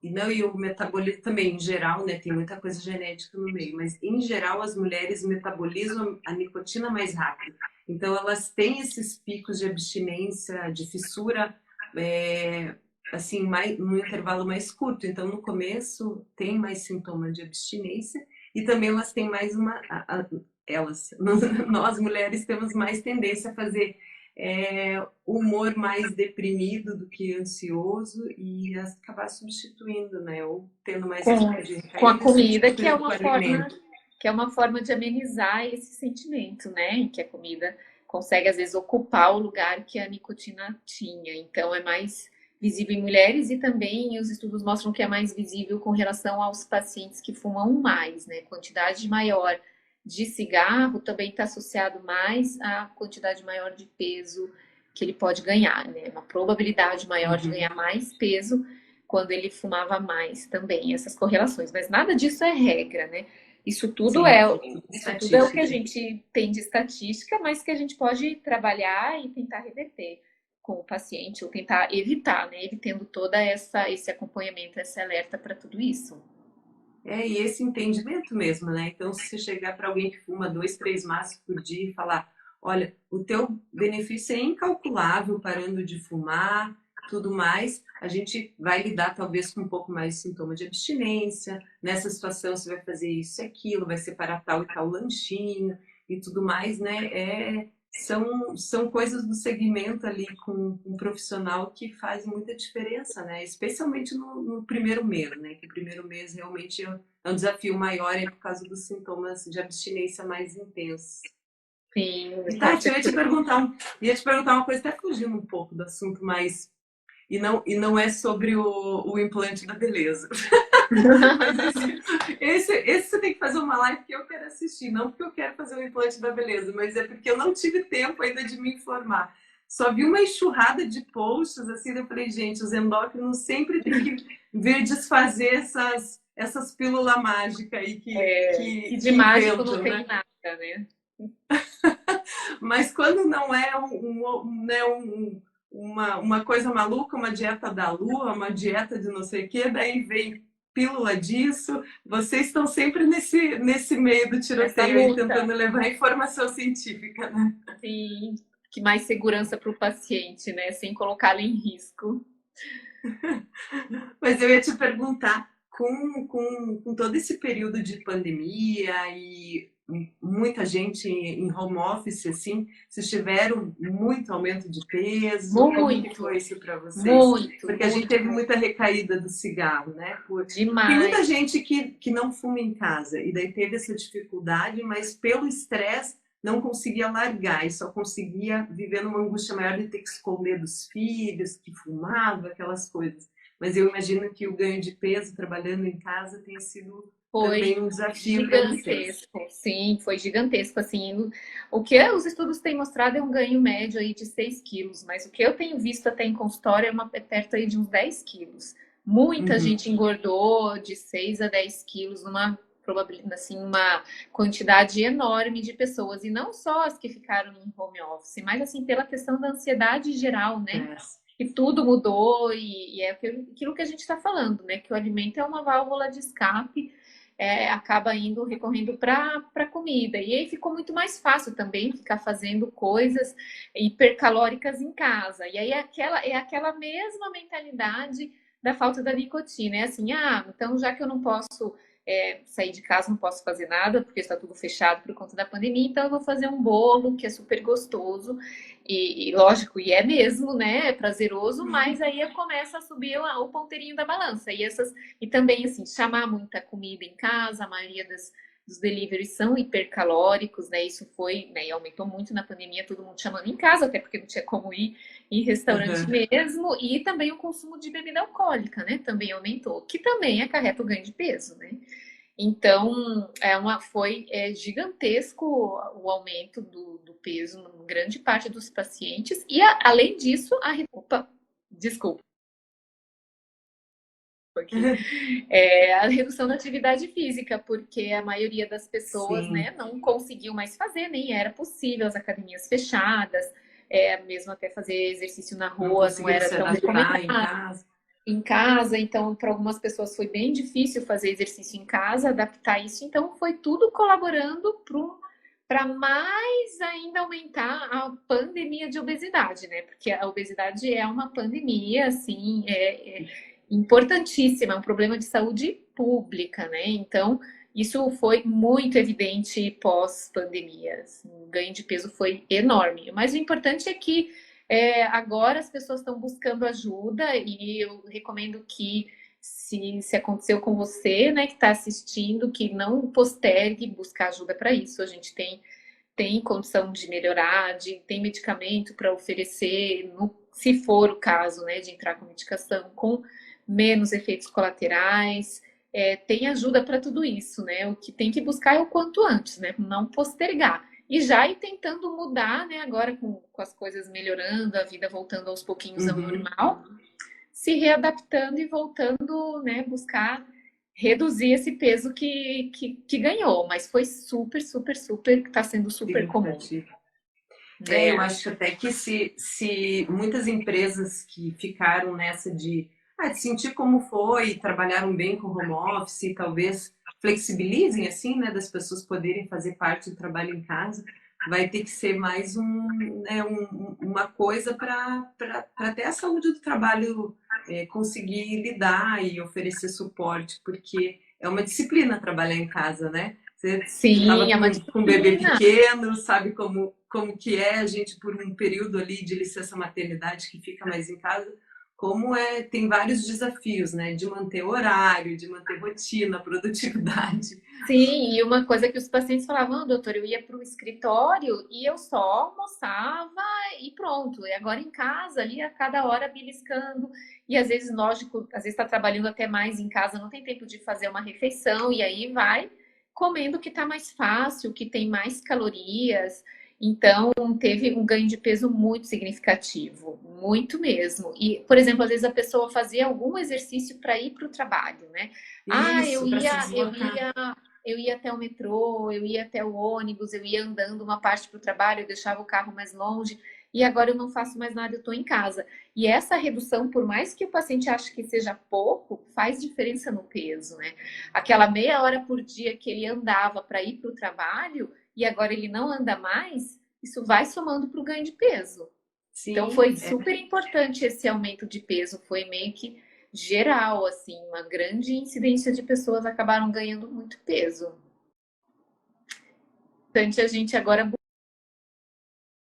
E não, e o metabolismo também, em geral, né, tem muita coisa genética no meio, mas em geral as mulheres metabolizam a nicotina mais rápido. Então elas têm esses picos de abstinência, de fissura, é, assim, mais, num intervalo mais curto. Então no começo tem mais sintomas de abstinência e também elas têm mais elas, nós mulheres temos mais tendência a fazer humor mais deprimido do que ansioso e acabar substituindo, né? Ou tendo mais com, risco de com a recaída, comida, substituindo com o alimento. que é uma forma de amenizar esse sentimento, né? Em que a comida consegue, às vezes, ocupar o lugar que a nicotina tinha. Então, é mais visível em mulheres e também os estudos mostram que é mais visível com relação aos pacientes que fumam mais, né? Quantidade maior de cigarro também está associado mais à quantidade maior de peso que ele pode ganhar, né? Uma probabilidade maior de Uhum. ganhar mais peso quando ele fumava mais também, essas correlações. Mas nada disso é regra, né? Sim, tudo Isso tudo é o que a estatística. gente tem de estatística, mas que a gente pode trabalhar e tentar reverter com o paciente, ou tentar evitar, né? Evitando toda esse acompanhamento, esse alerta para tudo isso. E esse entendimento mesmo, né? Então, se você chegar para alguém que fuma 2, 3 maços por dia e falar, olha, o teu benefício é incalculável parando de fumar, tudo mais, a gente vai lidar talvez com um pouco mais de sintoma de abstinência. Nessa situação, você vai fazer isso e aquilo, vai separar tal e tal lanchinho e tudo mais, né? são coisas do segmento ali com um profissional que fazem muita diferença, né? Especialmente no primeiro mês, né? Que o primeiro mês realmente é um desafio maior por causa dos sintomas de abstinência mais intensos. Sim, E Tati, eu ia te perguntar uma coisa, até fugindo um pouco do assunto, mas e não é sobre o implante da beleza. Mas esse você tem que fazer uma live que eu quero assistir, não porque eu quero fazer o implante da beleza, mas é porque eu não tive tempo ainda de me informar. Só vi uma enxurrada de posts, assim, eu falei, gente, os endócrinos sempre tem que vir desfazer essas pílulas mágicas aí E de que mágico não inventam, tem né? nada, né? Mas quando não é né, uma coisa maluca, uma dieta da lua, uma dieta de não sei o quê, daí vem pílula disso. Vocês estão sempre nesse meio do Essa tiroteio aí, luta, tentando levar informação científica, né? sim, que mais segurança para o paciente, né? Sem colocá-lo em risco. Mas eu ia te perguntar, com todo esse período de pandemia e muita gente em home office, assim, vocês tiveram muito aumento de peso? Como que foi Muito, isso para vocês? muito, Porque a gente muito, teve muito. muita recaída do cigarro, né? Tem muita Demais. gente que não fuma em casa e daí teve essa dificuldade, mas pelo estresse não conseguia largar e só conseguia viver numa angústia maior de ter que esconder dos filhos, que fumava, aquelas coisas. Mas eu imagino que o ganho de peso trabalhando em casa tenha sido Foi também um desafio para vocês. gigantesco, sim, foi gigantesco, assim, o que os estudos têm mostrado é um ganho médio aí de 6 quilos, mas o que eu tenho visto até em consultório é perto aí de uns 10 quilos. Muita Uhum. gente engordou de 6 a 10 quilos numa probabilidade, assim, uma quantidade enorme de pessoas, e não só as que ficaram em home office, mas assim, pela questão da ansiedade geral, né? Yes. E tudo mudou, e é aquilo que a gente está falando, né? Que o alimento é uma válvula de escape, acaba indo recorrendo para a comida. E aí ficou muito mais fácil também ficar fazendo coisas hipercalóricas em casa. E aí é aquela mesma mentalidade da falta da nicotina. É assim, então já que eu não posso sair de casa, não posso fazer nada, porque está tudo fechado por conta da pandemia, então eu vou fazer um bolo que é super gostoso. E lógico, e é mesmo, né? É prazeroso, mas aí começa a subir o ponteirinho da balança. E também, assim, chamar muita comida em casa, a maioria dos deliveries são hipercalóricos, né? Isso foi, né? E aumentou muito na pandemia, todo mundo chamando em casa, até porque não tinha como ir em restaurante Uhum. mesmo. E também o consumo de bebida alcoólica, né? Também aumentou, que também acarreta o ganho de peso, né? Então, foi gigantesco o aumento do peso em grande parte dos pacientes. E, além disso, opa, desculpa aqui, a redução da atividade física, porque a maioria das pessoas, Sim, né, não conseguiu mais fazer, nem era possível, as academias fechadas, mesmo até fazer exercício na não rua não conseguiram era se tão adaptar em recomendado. casa. Em casa, então para algumas pessoas foi bem difícil fazer exercício em casa, adaptar isso, então foi tudo colaborando para mais ainda aumentar a pandemia de obesidade, né? Porque a obesidade é uma pandemia, assim, importantíssima, é um problema de saúde pública, né? Então, isso foi muito evidente pós-pandemia. Assim, o ganho de peso foi enorme. Mas o importante é que agora as pessoas estão buscando ajuda e eu recomendo que, se aconteceu com você, né, que está assistindo, que não postergue buscar ajuda para isso. A gente tem condição de melhorar, tem medicamento para oferecer, se for o caso, né, de entrar com medicação com menos efeitos colaterais. Tem ajuda para tudo isso, né? O que tem que buscar é o quanto antes, né? Não postergar. E já ir tentando mudar, né? Agora com as coisas melhorando, a vida voltando aos pouquinhos ao Uhum. normal, se readaptando e voltando, né? Buscar reduzir esse peso que ganhou, mas foi super, super, super, está sendo super comum. Significativo. Eu É, acho até que se muitas empresas que ficaram nessa de sentir como foi, trabalharam bem com home office, talvez flexibilizem assim, né, das pessoas poderem fazer parte do trabalho em casa, vai ter que ser mais uma coisa para até a saúde do trabalho conseguir lidar e oferecer suporte, porque é uma disciplina trabalhar em casa, né? Você estava sim, é uma com um bebê disciplina. pequeno, sabe como como que é a gente por um período ali de licença maternidade que fica mais em casa, como tem vários desafios, né? De manter horário, de manter rotina, produtividade. Sim, e uma coisa que os pacientes falavam, doutor, eu ia para o escritório e eu só almoçava e pronto. E agora em casa, ali a cada hora beliscando. E às vezes, lógico, às vezes está trabalhando até mais em casa, não tem tempo de fazer uma refeição, e aí vai comendo o que está mais fácil, o que tem mais calorias. Então, teve um ganho de peso muito significativo, muito mesmo. E, por exemplo, às vezes a pessoa fazia algum exercício para ir para o trabalho, né? Ah, Isso, para se deslocar. eu ia até o metrô, eu ia até o ônibus, eu ia andando uma parte para o trabalho, eu deixava o carro mais longe, e agora eu não faço mais nada, eu estou em casa. E essa redução, por mais que o paciente ache que seja pouco, faz diferença no peso, né? Aquela meia hora por dia que ele andava para ir para o trabalho, e agora ele não anda mais, isso vai somando para o ganho de peso. Então Sim, foi super importante esse aumento de peso, foi meio que geral, assim, uma grande incidência de pessoas acabaram ganhando muito peso. Importante a gente agora de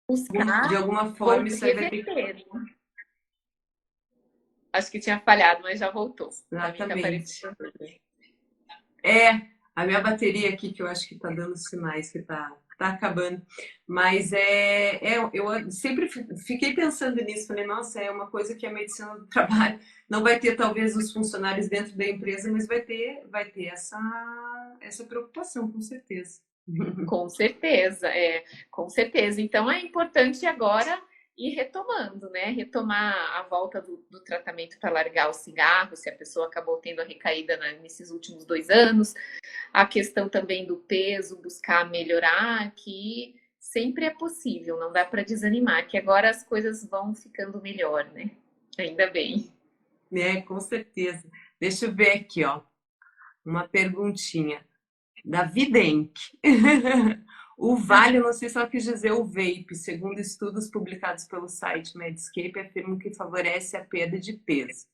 buscar alguma forma isso aí vai ter que... reverter. Acho que tinha falhado, mas já voltou. Para mim tá Exatamente. aparecendo. A minha bateria aqui, que eu acho que está dando sinais que tá acabando. Mas eu sempre fiquei pensando nisso, falei, nossa, é uma coisa que a medicina do trabalho não vai ter, talvez, os funcionários dentro da empresa, mas vai ter essa preocupação, com certeza. Com certeza, com certeza. Então é importante agora ir retomando, né? Retomar a volta do tratamento para largar o cigarro, se a pessoa acabou tendo a recaída nesses últimos 2 anos. A questão também do peso, buscar melhorar, que sempre é possível, não dá para desanimar, que agora as coisas vão ficando melhor, né? Ainda bem. Com certeza. Deixa eu ver aqui, ó, uma perguntinha. Da Videnc. O Vale, eu não sei se ela quis dizer o vape, segundo estudos publicados pelo site Medscape, afirmam que favorece a perda de peso.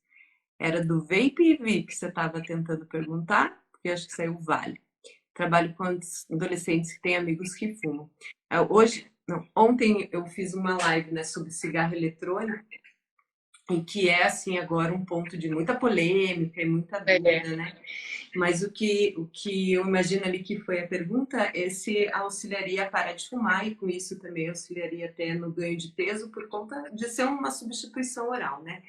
Era do vape e vi que você estava tentando perguntar, porque eu acho que saiu o Vale. Trabalho com adolescentes que têm amigos que fumam. Ontem eu fiz uma live, né, sobre cigarro eletrônico, e que é, assim, agora um ponto de muita polêmica e muita dúvida, né? Mas o que eu imagino ali que foi a pergunta é se auxiliaria a parar de fumar e com isso também auxiliaria até no ganho de peso por conta de ser uma substituição oral, né?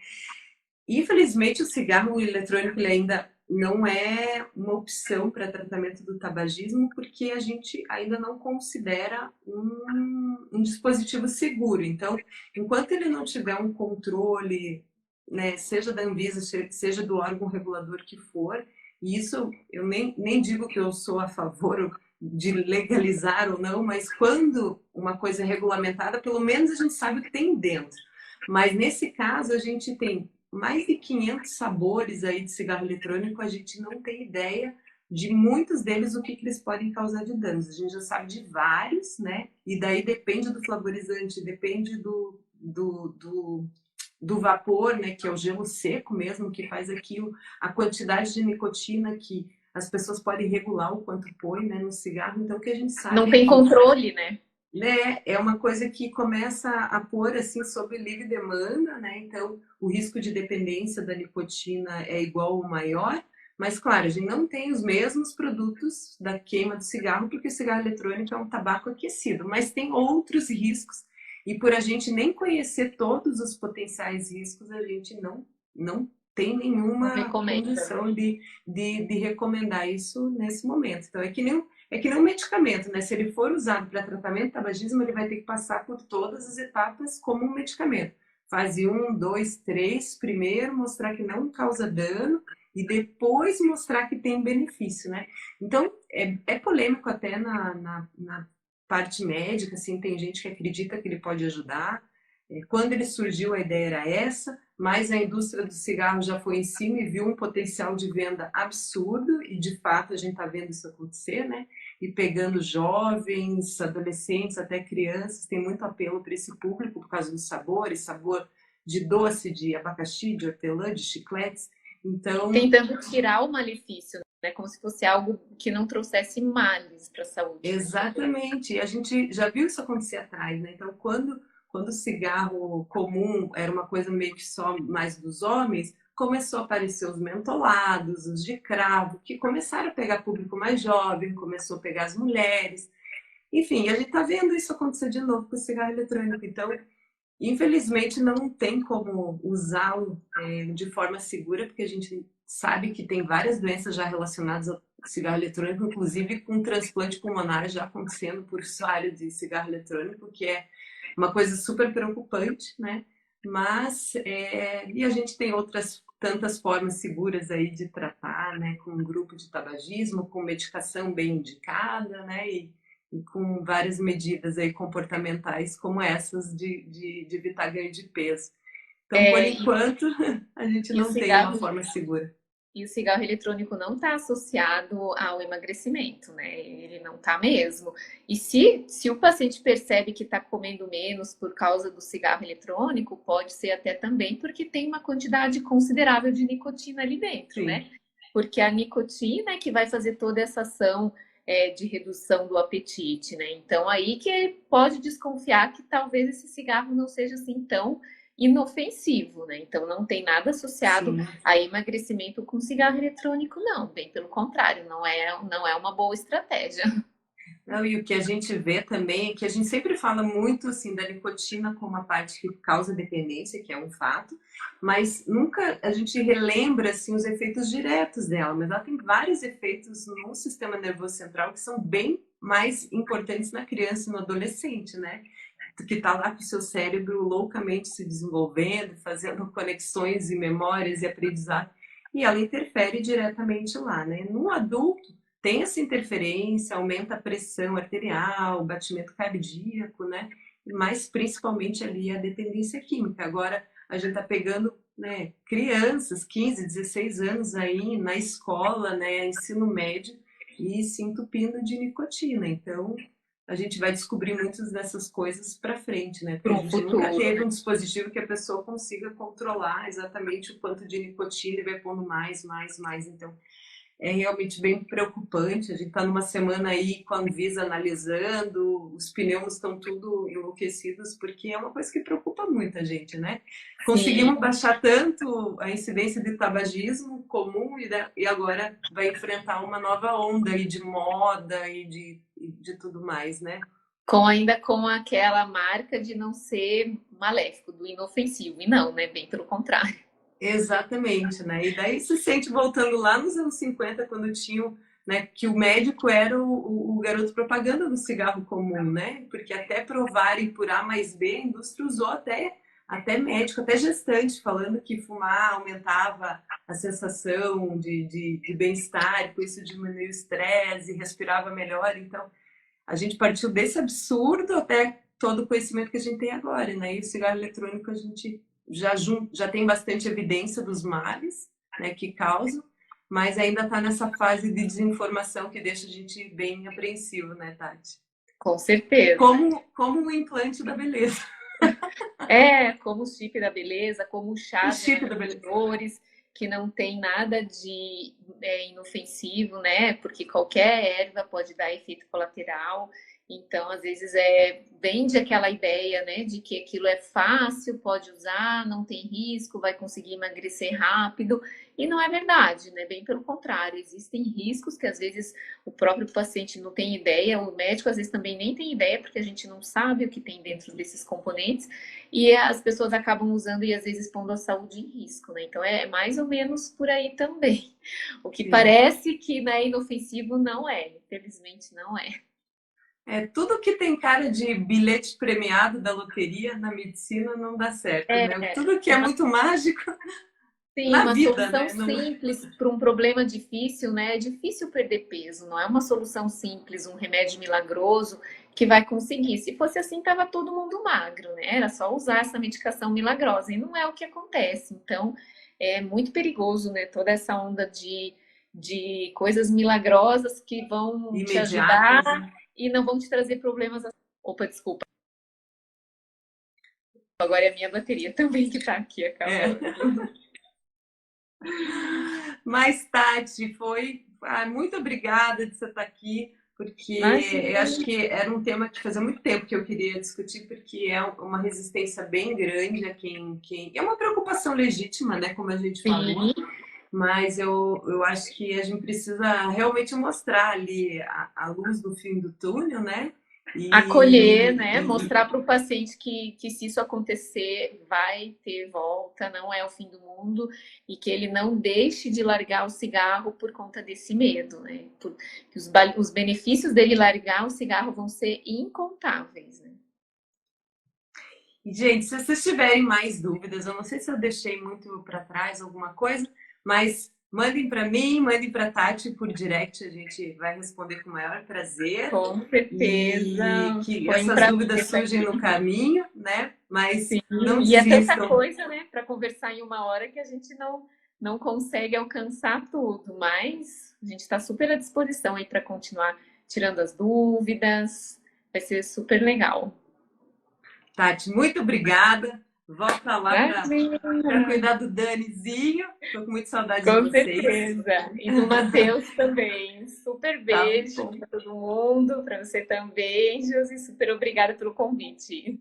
Infelizmente o cigarro eletrônico ele ainda não é uma opção para tratamento do tabagismo porque a gente ainda não considera um dispositivo seguro. Então, enquanto ele não tiver um controle, né, seja da Anvisa, seja do órgão regulador que for, e isso eu nem digo que eu sou a favor de legalizar ou não, mas quando uma coisa é regulamentada, pelo menos a gente sabe o que tem dentro. Mas nesse caso, a gente tem mais de 500 sabores aí de cigarro eletrônico, a gente não tem ideia de muitos deles o que eles podem causar de danos. A gente já sabe de vários, né? E daí depende do flavorizante, depende do vapor, né, que é o gelo seco mesmo, que faz aquilo, a quantidade de nicotina que as pessoas podem regular o quanto põe, né, no cigarro. Então, o que a gente sabe não tem controle, né? É uma coisa que começa a pôr assim sob livre demanda, né? Então, o risco de dependência da nicotina é igual ou maior, mas claro, a gente não tem os mesmos produtos da queima do cigarro, porque o cigarro eletrônico é um tabaco aquecido, mas tem outros riscos. E por a gente nem conhecer todos os potenciais riscos, a gente não tem nenhuma condição de recomendar isso nesse momento. Então, é que nem um medicamento, né? Se ele for usado para tratamento de tabagismo, ele vai ter que passar por todas as etapas como um medicamento. Fase 1, 2, 3, primeiro mostrar que não causa dano e depois mostrar que tem benefício, né? Então, é polêmico até na parte médica, assim, tem gente que acredita que ele pode ajudar. Quando ele surgiu, a ideia era essa, mas a indústria do cigarro já foi em cima e viu um potencial de venda absurdo, e de fato a gente está vendo isso acontecer, né? E pegando jovens, adolescentes, até crianças, tem muito apelo para esse público por causa dos sabores, sabor de doce, de abacaxi, de hortelã, de chicletes. Então, tentando tirar o malefício, né? Como se fosse algo que não trouxesse males para a saúde. Exatamente. E a gente já viu isso acontecer atrás, né? Então, quando o cigarro comum era uma coisa meio que só mais dos homens, começou a aparecer os mentolados, os de cravo, que começaram a pegar público mais jovem, começou a pegar as mulheres. Enfim, a gente está vendo isso acontecer de novo com o cigarro eletrônico. Então, infelizmente, não tem como usá-lo de forma segura, porque a gente sabe que tem várias doenças já relacionadas ao cigarro eletrônico, inclusive com transplante pulmonar já acontecendo por usuário de cigarro eletrônico, que é uma coisa super preocupante, né? Mas, e a gente tem outras tantas formas seguras aí de tratar, né? Com um grupo de tabagismo, com medicação bem indicada, né? E com várias medidas aí comportamentais como essas de evitar ganho de peso. Então, por enquanto, a gente E o não tem uma cigarro forma segura. E o cigarro eletrônico não está associado ao emagrecimento, né? Ele não está mesmo. E se o paciente percebe que está comendo menos por causa do cigarro eletrônico, pode ser até também porque tem uma quantidade considerável de nicotina ali dentro, Sim. né? Porque a nicotina é que vai fazer toda essa ação de redução do apetite, né? Então aí que pode desconfiar que talvez esse cigarro não seja assim tão inofensivo, né? Então não tem nada associado Sim. a emagrecimento com cigarro eletrônico, não. Bem pelo contrário, não é uma boa estratégia. Não, e o que a gente vê também é que a gente sempre fala muito assim da nicotina como a parte que causa dependência, que é um fato, mas nunca a gente relembra assim os efeitos diretos dela, mas ela tem vários efeitos no sistema nervoso central que são bem mais importantes na criança e no adolescente, né? Que está lá com o seu cérebro loucamente se desenvolvendo, fazendo conexões e memórias e aprendizado, e ela interfere diretamente lá, né? No adulto, tem essa interferência, aumenta a pressão arterial, batimento cardíaco, né? Mas principalmente ali a dependência química. Agora, a gente está pegando, né, crianças, 15, 16 anos aí na escola, né, ensino médio, e se entupindo de nicotina. Então, a gente vai descobrir muitas dessas coisas para frente, né? Porque Para a um gente nunca futuro, teve né? um dispositivo que a pessoa consiga controlar exatamente o quanto de nicotina e vai pondo mais, mais, mais. Então, é realmente bem preocupante. A gente está numa semana aí com a Anvisa analisando, os pneus estão tudo enlouquecidos, porque é uma coisa que preocupa muita gente, né? Sim, Conseguimos baixar tanto a incidência de tabagismo comum e agora vai enfrentar uma nova onda aí de moda e de tudo mais, né? ainda com aquela marca de não ser maléfico, do inofensivo. E não, né? Bem pelo contrário. Exatamente, né? E daí se sente voltando lá nos anos 50, quando tinham, né, que o médico era o garoto propaganda do cigarro comum, né? Porque até provarem por A mais B, a indústria usou até médico, até gestante, falando que fumar aumentava a sensação de bem-estar, e com isso diminuía o estresse, respirava melhor. Então, a gente partiu desse absurdo até todo o conhecimento que a gente tem agora, né? E o cigarro eletrônico a gente já tem bastante evidência dos males, né, que causam, mas ainda está nessa fase de desinformação que deixa a gente bem apreensivo, né, Tati? Com certeza. Como um implante da beleza. Como o chip da beleza, como o O chás chip da beleza. enantadores, que não tem nada de inofensivo, né? Porque qualquer erva pode dar efeito colateral. Então, às vezes, vende aquela ideia, né, de que aquilo é fácil, pode usar, não tem risco, vai conseguir emagrecer rápido. E não é verdade, né? Bem pelo contrário, existem riscos que às vezes o próprio paciente não tem ideia, o médico às vezes também nem tem ideia, porque a gente não sabe o que tem dentro desses componentes, e as pessoas acabam usando e às vezes pondo a saúde em risco, né? Então é mais ou menos por aí também. O que Sim. parece que é inofensivo não é, infelizmente não é. Tudo que tem cara de bilhete premiado da loteria na medicina não dá certo, né? Tudo que é uma muito mágico Sim, na uma vida, solução né? Não... simples para um problema difícil, né? É difícil perder peso, não é uma solução simples, um remédio milagroso que vai conseguir. Se fosse assim, tava todo mundo magro, né? Era só usar essa medicação milagrosa, e não é o que acontece. Então, é muito perigoso, né? Toda essa onda de coisas milagrosas que vão te ajudar imediatas, né? e não vão te trazer problemas. Opa, desculpa. Agora é a minha bateria também que tá aqui acabando. Mas, Tati, foi Muito obrigada de você estar aqui, porque eu Imagina. acho que era um tema que fazia muito tempo que eu queria discutir, porque é uma resistência bem grande a quem... É uma preocupação legítima, né, como a gente falou, Sim. mas eu acho que a gente precisa realmente mostrar ali a luz do fim do túnel, né? Acolher, né? Mostrar para o paciente que se isso acontecer, vai ter volta, não é o fim do mundo, e que ele não deixe de largar o cigarro por conta desse medo, né? Que os benefícios dele largar o cigarro vão ser incontáveis, né? Gente, se vocês tiverem mais dúvidas, eu não sei se eu deixei muito para trás alguma coisa, mas mandem para mim, mandem para a Tati por direct, a gente vai responder com o maior prazer. Com certeza. E que Foi um essas prazer dúvidas estar surgem aqui. no caminho, né? Mas Sim, não e é tanta desistam. coisa, né, para conversar em uma hora que a gente não consegue alcançar tudo, mas a gente está super à disposição aí para continuar tirando as dúvidas, vai ser super legal. Tati, muito obrigada. Volta lá para Imagina, cuidar do Danizinho. Estou com muita saudade de com vocês. certeza. E do Matheus também. Super Tá beijo bom. para todo mundo, para você também, Josi. Super obrigada pelo convite.